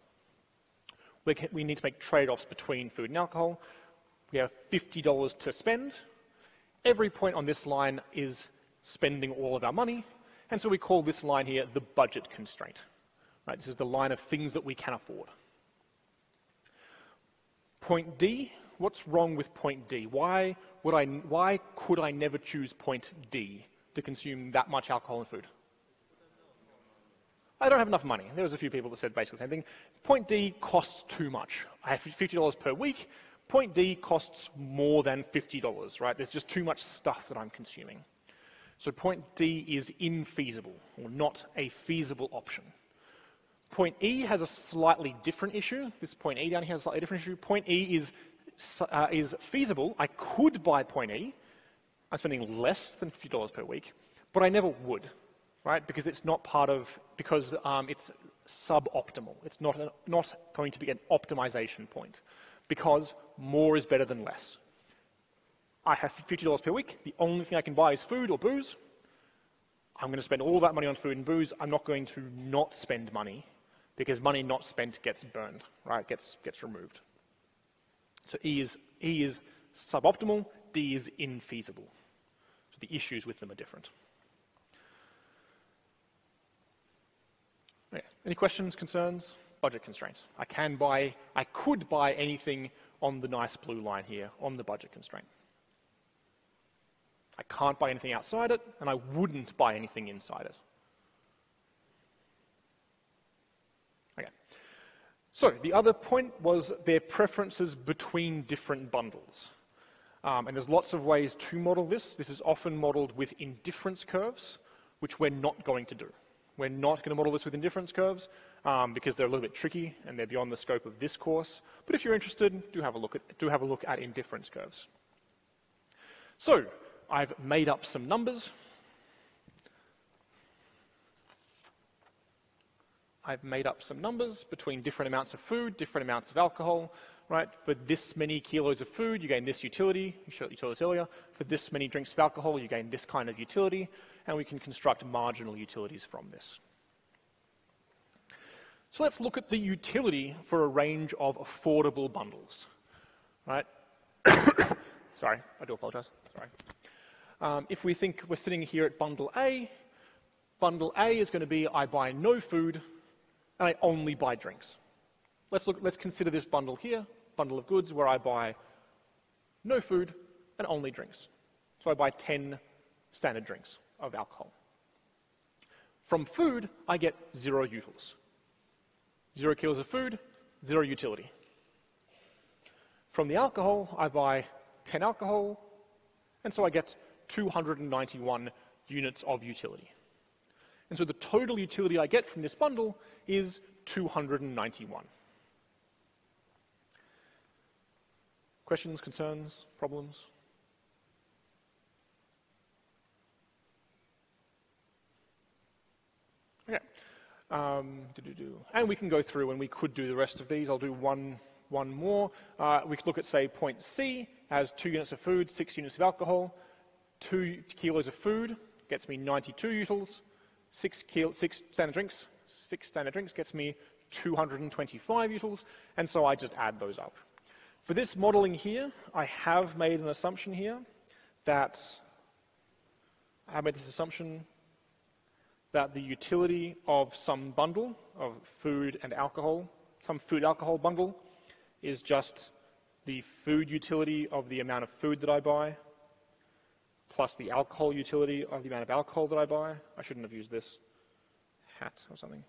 We need to make trade-offs between food and alcohol. We have $50 to spend. Every point on this line is spending all of our money, and so we call this line here the budget constraint. Right, this is the line of things that we can afford. Point D, what's wrong with point D? Why could I never choose point D to consume that much alcohol and food? I don't have enough money. There was a few people that said basically the same thing. Point D costs too much. I have $50 per week. Point D costs more than $50, right? There's just too much stuff that I'm consuming. So point D is infeasible, or not a feasible option. Point E has a slightly different issue. This point E down here has a slightly different issue. Point E is feasible. I could buy point E. I'm spending less than $50 per week, but I never would, right? Because it's not because it's suboptimal. It's not going to be an optimization point, because more is better than less. I have $50 per week. The only thing I can buy is food or booze. I'm going to spend all that money on food and booze. I'm not going to not spend money, because money not spent gets burned, right? Gets removed. So E is suboptimal, D is infeasible. So the issues with them are different. Okay. Any questions, concerns? Budget constraint. I could buy anything on the nice blue line here, on the budget constraint. I can't buy anything outside it, and I wouldn't buy anything inside it. Okay. So the other point was their preferences between different bundles. And there's lots of ways to model this. This is often modeled with indifference curves, which we're not going to do. We're not going to model this with indifference curves because they're a little bit tricky and they're beyond the scope of this course. But if you're interested, do have a look at indifference curves. So I've made up some numbers. I've made up some numbers between different amounts of food, different amounts of alcohol, right? For this many kilos of food, you gain this utility. You showed this earlier. For this many drinks of alcohol, you gain this kind of utility, and we can construct marginal utilities from this. So let's look at the utility for a range of affordable bundles, right? Sorry, I do apologize. Sorry. If we think we're sitting here at bundle A is going to be I buy no food and I only buy drinks. Let's consider this bundle here, bundle of goods, where I buy no food and only drinks. So I buy 10 standard drinks of alcohol. From food, I get 0 utils. 0 kilos of food, 0 utility. From the alcohol, I buy 10 alcohol, and so I get 291 units of utility. And so the total utility I get from this bundle is 291. Questions, concerns, problems? Okay. And we can go through and we could do the rest of these. I'll do one more. We could look at, say, point C has 2 units of food, 6 units of alcohol. 2 kilos of food gets me 92 utils. 6 standard drinks gets me 225 utils, and so I just add those up. For this modeling here, I have made an assumption here that the utility of some bundle of food and alcohol, some food-alcohol bundle, is just the food utility of the amount of food that I buy, plus the alcohol utility of the amount of alcohol that I buy. I shouldn't have used this hat or something.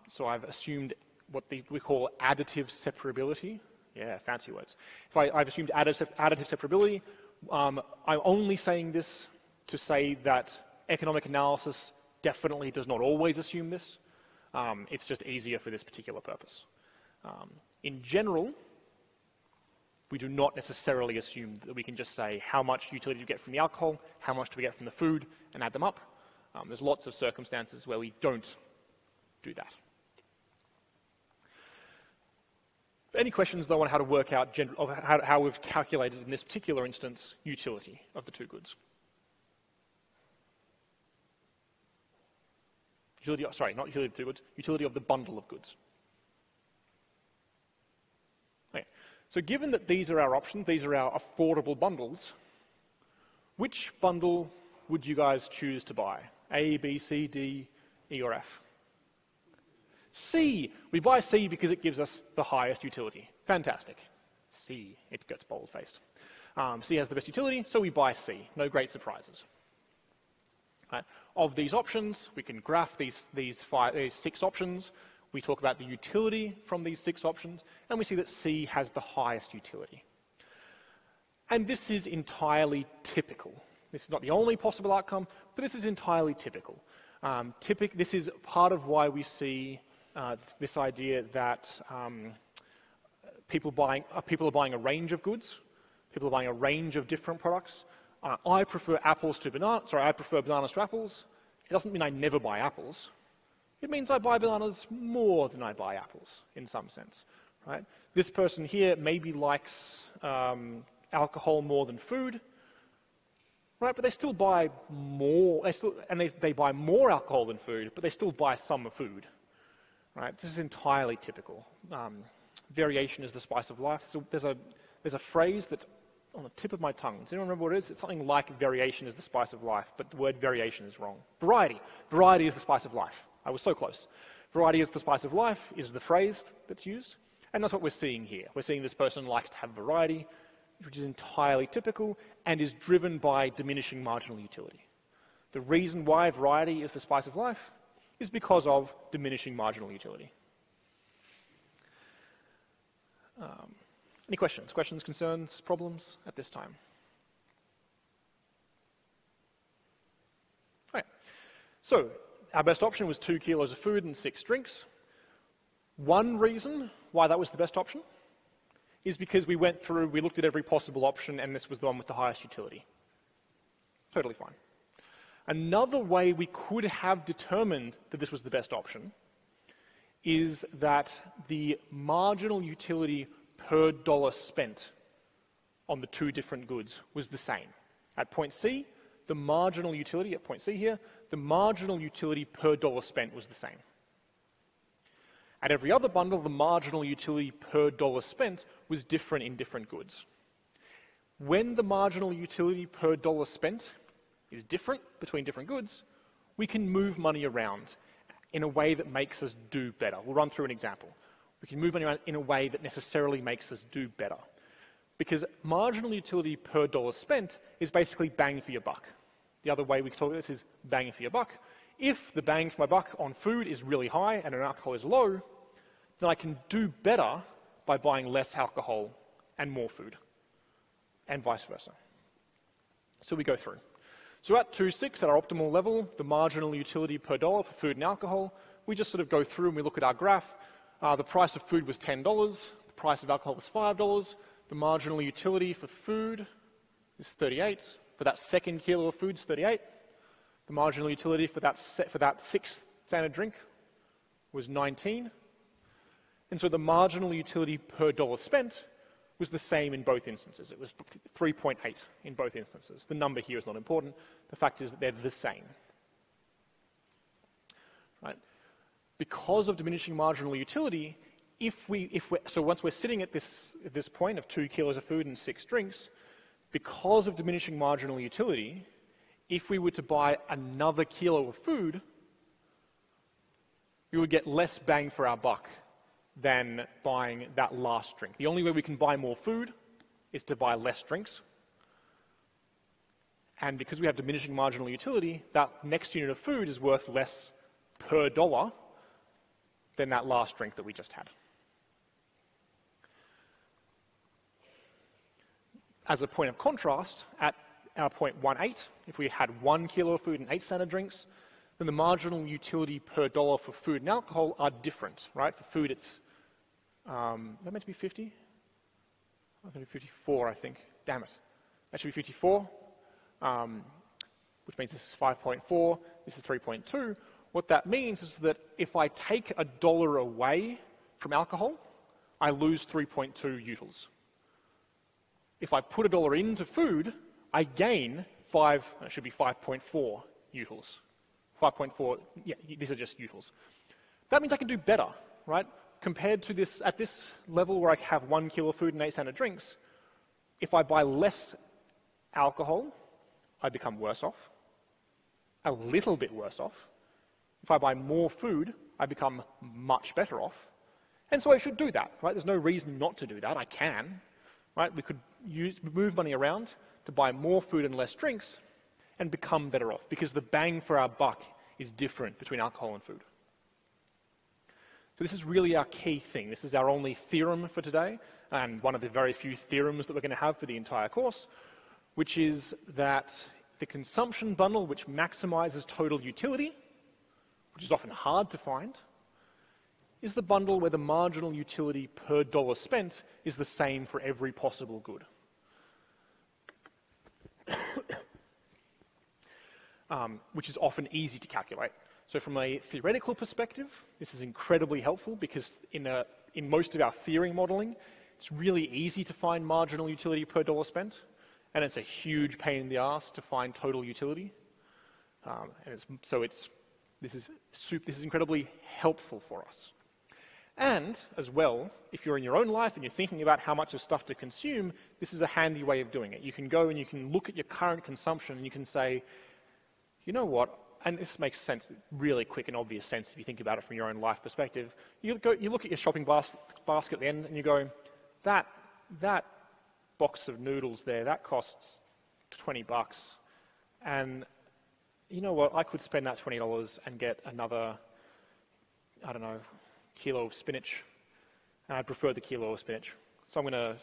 So I've assumed what we call additive separability. Yeah, fancy words. If I've assumed additive separability, I'm only saying this to say that economic analysis definitely does not always assume this. It's just easier for this particular purpose. In general, we do not necessarily assume that we can just say how much utility do you get from the alcohol, how much do we get from the food, and add them up. There's lots of circumstances where we don't do that. Any questions, though, on how to work out how we've calculated, in this particular instance, utility of the two goods? Sorry, not utility of the two goods, utility of the bundle of goods. Okay. So given that these are our options, these are our affordable bundles, which bundle would you guys choose to buy? A, B, C, D, E, or F? C. We buy C because it gives us the highest utility. Fantastic. C. It gets bold-faced. C has the best utility, so we buy C. No great surprises. Right. Of these options, we can graph these 6 options. We talk about the utility from these 6 options, and we see that C has the highest utility. And this is entirely typical. This is not the only possible outcome, but this is entirely typical. This is part of why we see this idea that people are buying a range of goods. People are buying a range of different products. I prefer bananas to apples. It doesn't mean I never buy apples. It means I buy bananas more than I buy apples, in some sense. Right? This person here maybe likes alcohol more than food, right? But they still buy more. They buy more alcohol than food, but they still buy some food. Right? This is entirely typical. Variation is the spice of life. So there's a phrase that's on the tip of my tongue. Does anyone remember what it is? It's something like variation is the spice of life, but the word variation is wrong. Variety. Variety is the spice of life. I was so close. Variety is the spice of life is the phrase that's used, and that's what we're seeing here. We're seeing this person likes to have variety, which is entirely typical and is driven by diminishing marginal utility. The reason why variety is the spice of life is because of diminishing marginal utility. Any questions? Questions, concerns, problems at this time? Right. So, our best option was 2 kilos of food and 6 drinks. One reason why that was the best option is because we looked at every possible option, and this was the one with the highest utility. Totally fine. Another way we could have determined that this was the best option is that the marginal utility per dollar spent on the 2 different goods was the same. At point C, the marginal utility, at point C here, the marginal utility per dollar spent was the same. At every other bundle, the marginal utility per dollar spent was different in different goods. When the marginal utility per dollar spent is different between different goods, we can move money around in a way that makes us do better. We'll run through an example. We can move money around in a way that necessarily makes us do better. Because marginal utility per dollar spent is basically bang for your buck. The other way we can talk about this is bang for your buck. If the bang for my buck on food is really high and on alcohol is low, then I can do better by buying less alcohol and more food, and vice versa. So we go through. So at 2.6, at our optimal level, the marginal utility per dollar for food and alcohol, we just sort of go through and we look at our graph. The price of food was $10, the price of alcohol was $5, the marginal utility for food is 38, for that second kilo of food is 38, the marginal utility for that 6th standard drink was 19, and so the marginal utility per dollar spent was the same in both instances. It was 3.8 in both instances. The number here is not important. The fact is that they're the same. Right? Because of diminishing marginal utility, so once we're sitting at this point of 2 kilos of food and 6 drinks, because of diminishing marginal utility, if we were to buy another kilo of food, we would get less bang for our buck than buying that last drink. The only way we can buy more food is to buy less drinks. And because we have diminishing marginal utility, that next unit of food is worth less per dollar than that last drink that we just had. As a point of contrast, at our 0.18, if we had 1 kilo of food and 8 standard drinks, then the marginal utility per dollar for food and alcohol are different, right? For food, it's, is that meant to be 50? That's going to be 54, I think. Damn it. That should be 54, which means this is 5.4, this is 3.2. What that means is that if I take $1 away from alcohol, I lose 3.2 utils. If I put $1 into food, I gain it should be 5.4 utils. 5.4, yeah, these are just utils. That means I can do better, right? Compared to this, at this level where I have 1 kilo of food and 8 standard drinks, if I buy less alcohol, I become worse off, a little bit worse off. If I buy more food, I become much better off. And so I should do that, right? There's no reason not to do that. I can, right? We could move money around to buy more food and less drinks and become better off because the bang for our buck is different between alcohol and food. So this is really our key thing. This is our only theorem for today and one of the very few theorems that we're going to have for the entire course, which is that the consumption bundle which maximizes total utility, which is often hard to find, is the bundle where the marginal utility per dollar spent is the same for every possible good. Which is often easy to calculate. So from a theoretical perspective, this is incredibly helpful because in most of our theory modeling, it's really easy to find marginal utility per dollar spent, and it's a huge pain in the ass to find total utility. This is incredibly helpful for us. And, as well, if you're in your own life and you're thinking about how much of stuff to consume, this is a handy way of doing it. You can go and you can look at your current consumption and you can say, you know what, and this makes sense, really quick and obvious sense if you think about it from your own life perspective. You look at your shopping basket at the end and you go, that box of noodles there, that costs $20. And you know what, I could spend that $20 and get another, I don't know, kilo of spinach. And I prefer the kilo of spinach. So I'm going to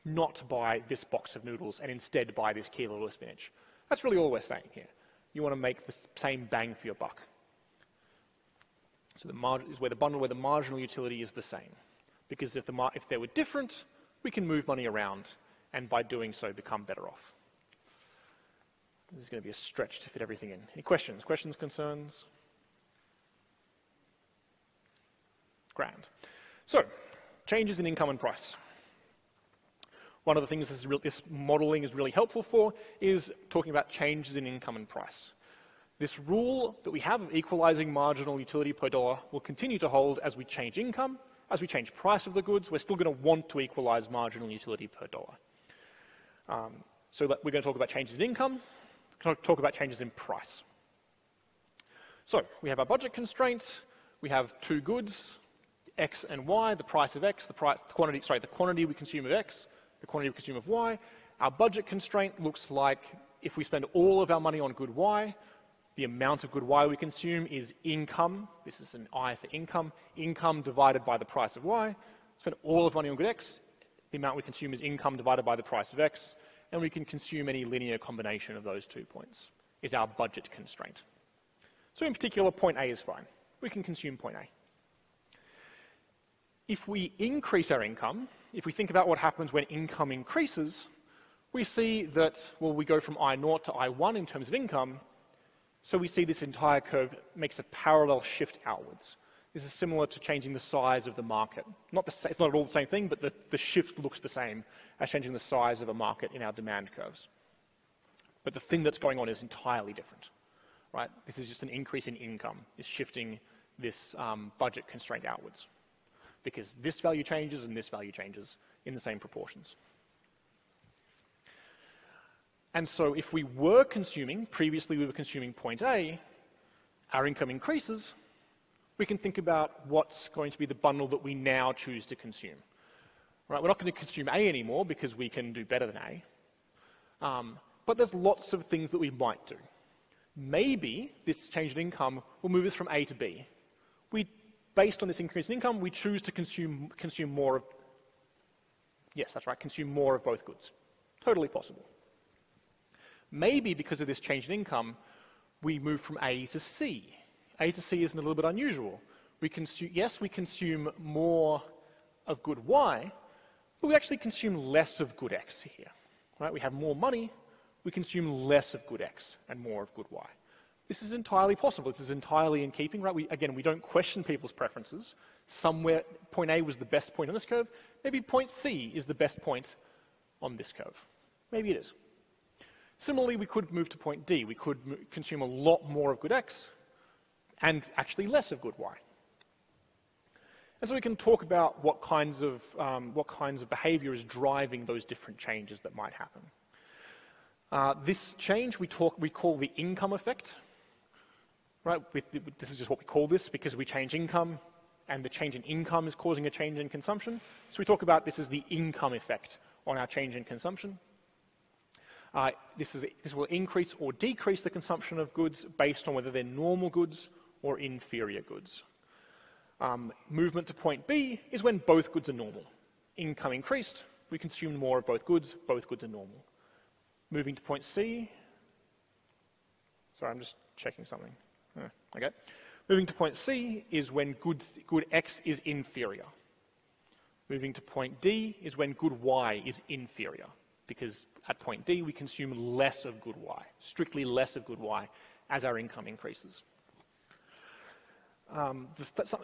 not buy this box of noodles and instead buy this kilo of spinach. That's really all we're saying here. You want to make the same bang for your buck. So the margin is where the bundle where the marginal utility is the same. Because if they were different, we can move money around and by doing so become better off. This is going to be a stretch to fit everything in. Any questions? Questions, concerns? Grand. So, changes in income and price. One of the things this modeling is really helpful for is talking about changes in income and price. This rule that we have of equalizing marginal utility per dollar will continue to hold as we change income. As we change price of the goods, we're still going to want to equalize marginal utility per dollar. So we're going to talk about changes in income, we're going to talk about changes in price. So we have our budget constraint, we have two goods, X and Y, the price of X, the quantity we consume of X, the quantity we consume of Y. Our budget constraint looks like if we spend all of our money on good Y, the amount of good Y we consume is income. This is an I for income. Income divided by the price of Y. Spend all of money on good X, the amount we consume is income divided by the price of X, and we can consume any linear combination of those 2 points, is our budget constraint. So in particular, point A is fine. We can consume point A. If we increase our income, if we think about what happens when income increases, we see that, well, we go from I0 to I1 in terms of income, so we see this entire curve makes a parallel shift outwards. This is similar to changing the size of the market. It's not at all the same thing, but the shift looks the same as changing the size of a market in our demand curves. But the thing that's going on is entirely different, right? This is just an increase in income, is shifting this budget constraint outwards, because this value changes and this value changes in the same proportions. And so if we were consuming, previously we were consuming point A, our income increases, we can think about what's going to be the bundle that we now choose to consume. Right? We're not going to consume A anymore because we can do better than A. But there's lots of things that we might do. Maybe this change in income will move us from A to B. Based on this increase in income, we choose to consume more of, yes, that's right, consume more of both goods. Totally possible. Maybe because of this change in income, we move from A to C. A to C isn't a little bit unusual. Yes, we consume more of good Y, but we actually consume less of good X here. Right? We have more money, we consume less of good X and more of good Y. This is entirely possible. This is entirely in keeping, right? We don't question people's preferences. Somewhere, point A was the best point on this curve. Maybe point C is the best point on this curve. Maybe it is. Similarly, we could move to point D. We could consume a lot more of good X and actually less of good Y. And so we can talk about what kinds of behavior is driving those different changes that might happen. This change we call the income effect. Right? This is just what we call this because we change income and the change in income is causing a change in consumption. So we talk about this as the income effect on our change in consumption. This will increase or decrease the consumption of goods based on whether they're normal goods or inferior goods. Movement to point B is when both goods are normal. Income increased, we consume more of both goods are normal. Moving to point C, sorry, I'm just checking something. Okay. Moving to point C is when good X is inferior. Moving to point D is when good Y is inferior, because at point D we consume less of good Y, strictly less of good Y, as our income increases.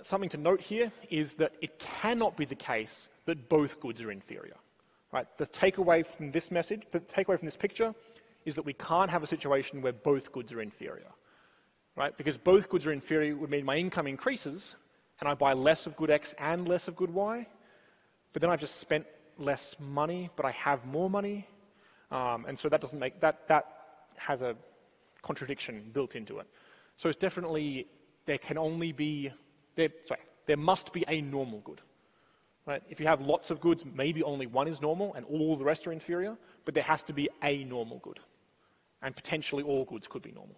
Something to note here is that it cannot be the case that both goods are inferior. Right? The takeaway from this message, the takeaway from this picture, is that we can't have a situation where both goods are inferior. Right? Because both goods are inferior would mean my income increases and I buy less of good X and less of good Y, but then I've just spent less money, but I have more money, and so that doesn't make that has a contradiction built into it. So it's definitely there must be a normal good. Right? If you have lots of goods, maybe only one is normal and all the rest are inferior, but there has to be a normal good, and potentially all goods could be normal.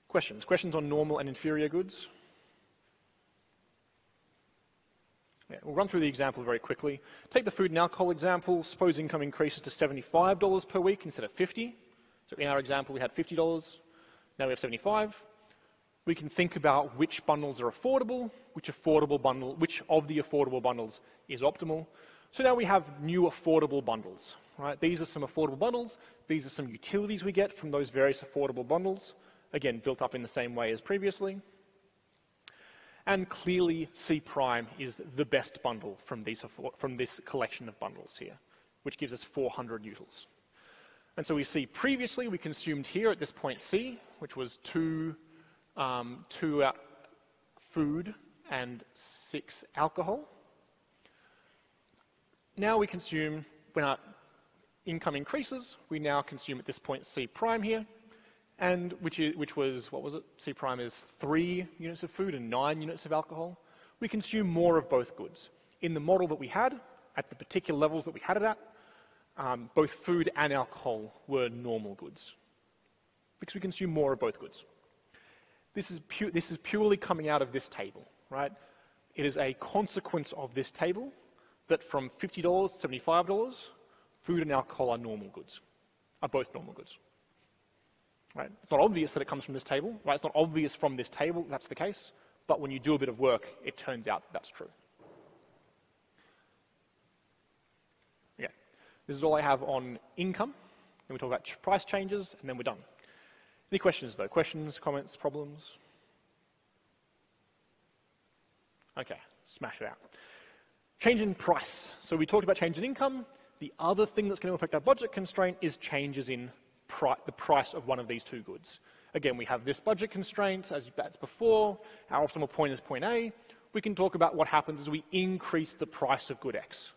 Questions? Questions on normal and inferior goods? Yeah, we'll run through the example very quickly. Take the food and alcohol example. Suppose income increases to $75 per week instead of $50. So in our example, we had $50. Now we have $75. We can think about which bundles are affordable, which of the affordable bundles is optimal. So now we have new affordable bundles. Right? These are some affordable bundles. These are some utilities we get from those various affordable bundles. Again, built up in the same way as previously. And clearly, C prime is the best bundle from this collection of bundles here, which gives us 400 utils. And so we see previously we consumed here at this point C, which was two food and 6 alcohol. Now we consume, when our income increases, we now consume at this point C prime here, and which was, what was it? C prime is 3 units of food and 9 units of alcohol. We consume more of both goods. In the model that we had, at the particular levels that we had it at, both food and alcohol were normal goods, because we consume more of both goods. This is purely coming out of this table, right? It is a consequence of this table that from $50 to $75, food and alcohol are normal goods, are both normal goods. Right? It's not obvious that it comes from this table, right? It's not obvious from this table that's the case, but when you do a bit of work, it turns out that that's true. Yeah. This is all I have on income. Then we talk about price changes, and then we're done. Any questions, though? Questions, comments, problems? Okay, smash it out. Change in price. So we talked about change in income. The other thing that's going to affect our budget constraint is changes in the price of one of these two goods. Again, we have this budget constraint, as that's before. Our optimal point is point A. We can talk about what happens as we increase the price of good X.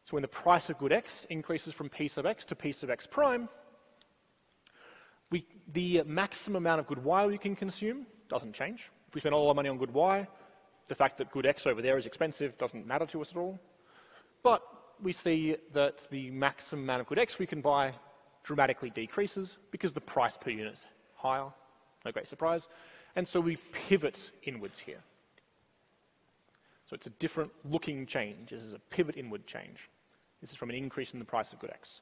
So when the price of good X increases from P sub X to P sub X prime, the maximum amount of good Y we can consume doesn't change. If we spend all our money on good Y, the fact that good X over there is expensive doesn't matter to us at all. But we see that the maximum amount of good X we can buy dramatically decreases because the price per unit is higher. No great surprise. And so we pivot inwards here. So it's a different looking change. This is a pivot inward change. This is from an increase in the price of good X.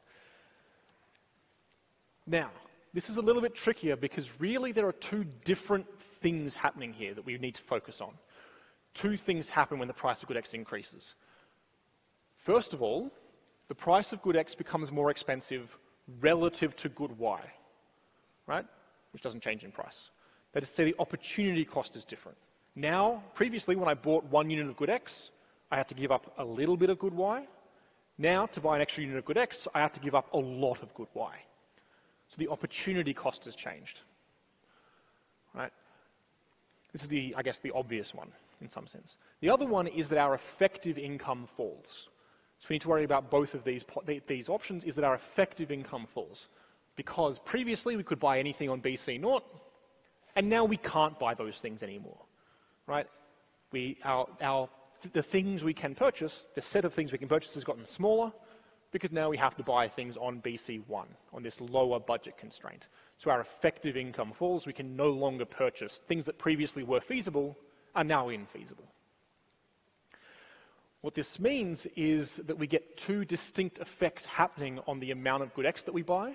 Now, this is a little bit trickier because really there are two different things happening here that we need to focus on. Two things happen when the price of good X increases. First of all, the price of good X becomes more expensive relative to good Y, right? Which doesn't change in price. That is to say the opportunity cost is different. Now, previously when I bought 1 unit of good X, I had to give up a little bit of good Y. Now, to buy an extra unit of good X, I have to give up a lot of good Y. So the opportunity cost has changed, right? This is I guess, the obvious one in some sense. The other one is that our effective income falls. So we need to worry about both of these options, is that our effective income falls. Because previously we could buy anything on BC naught, and now we can't buy those things anymore, right? The things we can purchase, the set of things we can purchase has gotten smaller because now we have to buy things on BC1, on this lower budget constraint. So our effective income falls. We can no longer purchase things that previously were feasible are now infeasible. What this means is that we get two distinct effects happening on the amount of good X that we buy,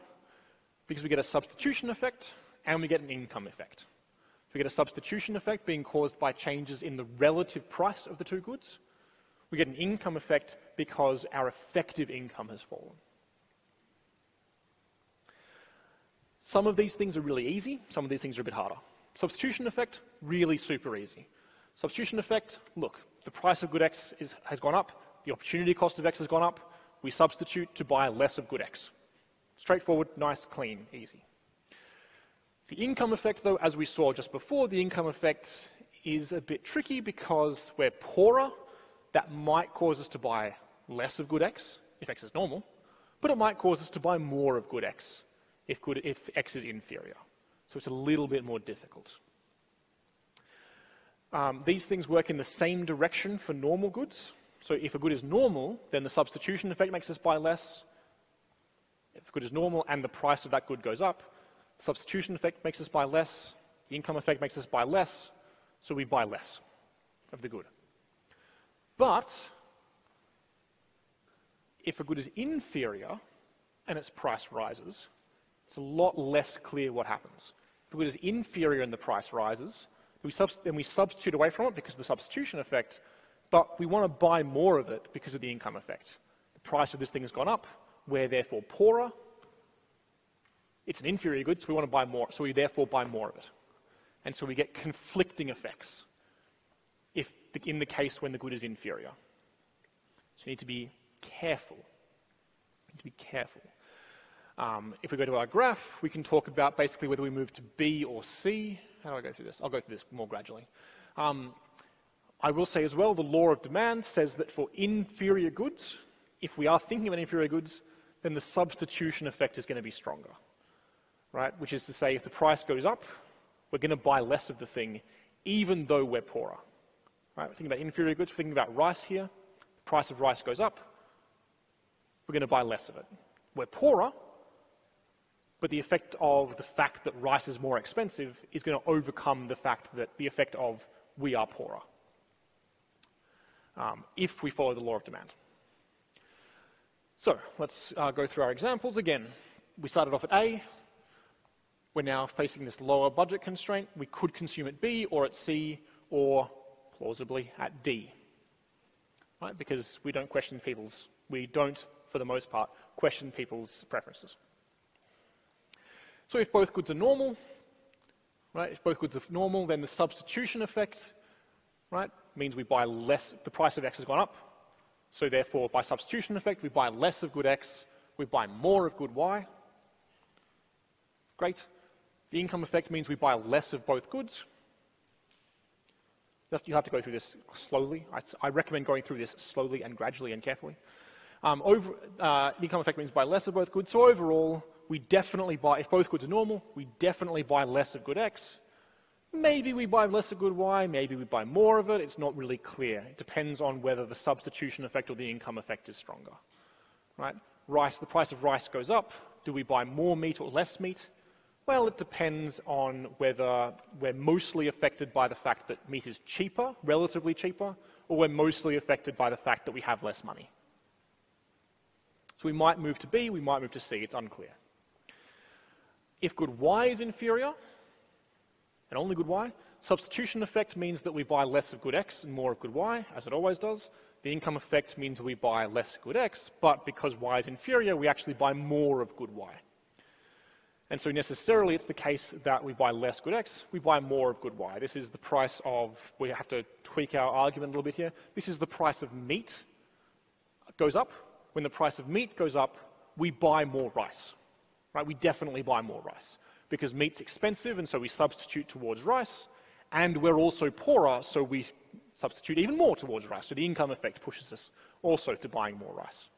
because we get a substitution effect and we get an income effect. We get a substitution effect being caused by changes in the relative price of the two goods. We get an income effect because our effective income has fallen. Some of these things are really easy, some of these things are a bit harder. Substitution effect, really super easy. Substitution effect, look, the price of good X has gone up, the opportunity cost of X has gone up, we substitute to buy less of good X. Straightforward, nice, clean, easy. The income effect, though, as we saw just before, the income effect is a bit tricky because we're poorer. That might cause us to buy less of good X, if X is normal, but it might cause us to buy more of good X, if X is inferior. So it's a little bit more difficult. These things work in the same direction for normal goods. So if a good is normal, then the substitution effect makes us buy less. If a good is normal and the price of that good goes up, the substitution effect makes us buy less, the income effect makes us buy less, so we buy less of the good. But if a good is inferior and its price rises, it's a lot less clear what happens. If a good is inferior and the price rises, then we substitute away from it because of the substitution effect, but we want to buy more of it because of the income effect. The price of this thing has gone up, we're therefore poorer. It's an inferior good, so we want to buy more, so we therefore buy more of it. And so we get conflicting effects in the case when the good is inferior. So you need to be careful. If we go to our graph, we can talk about basically whether we move to B or C. How do I go through this? I'll go through this more gradually. I will say as well, the law of demand says that for inferior goods, if we are thinking about inferior goods, then the substitution effect is going to be stronger, right? Which is to say, if the price goes up, we're going to buy less of the thing, even though we're poorer. Right? We're thinking about inferior goods, we're thinking about rice here. The price of rice goes up, we're going to buy less of it. We're poorer, but the effect of the fact that rice is more expensive is going to overcome the effect of we are poorer, if we follow the law of demand. So let's go through our examples. Again, we started off at A. We're now facing this lower budget constraint. We could consume at B or at C or plausibly at D, right? Because we don't, for the most part, question people's preferences. So if both goods are normal, right? If both goods are normal, then the substitution effect, right, means we buy less. The price of X has gone up. So therefore, by substitution effect, we buy less of good X, we buy more of good Y. Great. The income effect means we buy less of both goods. You have to go through this slowly. I recommend going through this slowly and gradually and carefully. The income effect means buy less of both goods. So overall, we definitely buy, if both goods are normal, we definitely buy less of good X. Maybe we buy less of good Y, maybe we buy more of it. It's not really clear. It depends on whether the substitution effect or the income effect is stronger. Right? Rice, the price of rice goes up. Do we buy more meat or less meat? Well, it depends on whether we're mostly affected by the fact that meat is cheaper, relatively cheaper, or we're mostly affected by the fact that we have less money. So we might move to B, we might move to C, it's unclear. If good Y is inferior, and only good Y, substitution effect means that we buy less of good X and more of good Y, as it always does. The income effect means we buy less good X, but because Y is inferior, we actually buy more of good Y. And so necessarily it's the case that we buy less good X, we buy more of good Y. This is the price of, we have to tweak our argument a little bit here. This is the price of meat goes up. When the price of meat goes up, we buy more rice. Right? We definitely buy more rice because meat's expensive, and so we substitute towards rice, and we're also poorer, so we substitute even more towards rice. So the income effect pushes us also to buying more rice.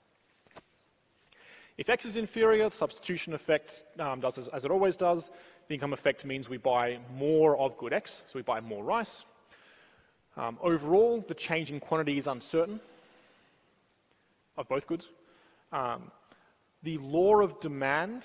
If X is inferior, the substitution effect does as it always does. The income effect means we buy more of good X, so we buy more rice. Overall, the change in quantity is uncertain of both goods. The law of demand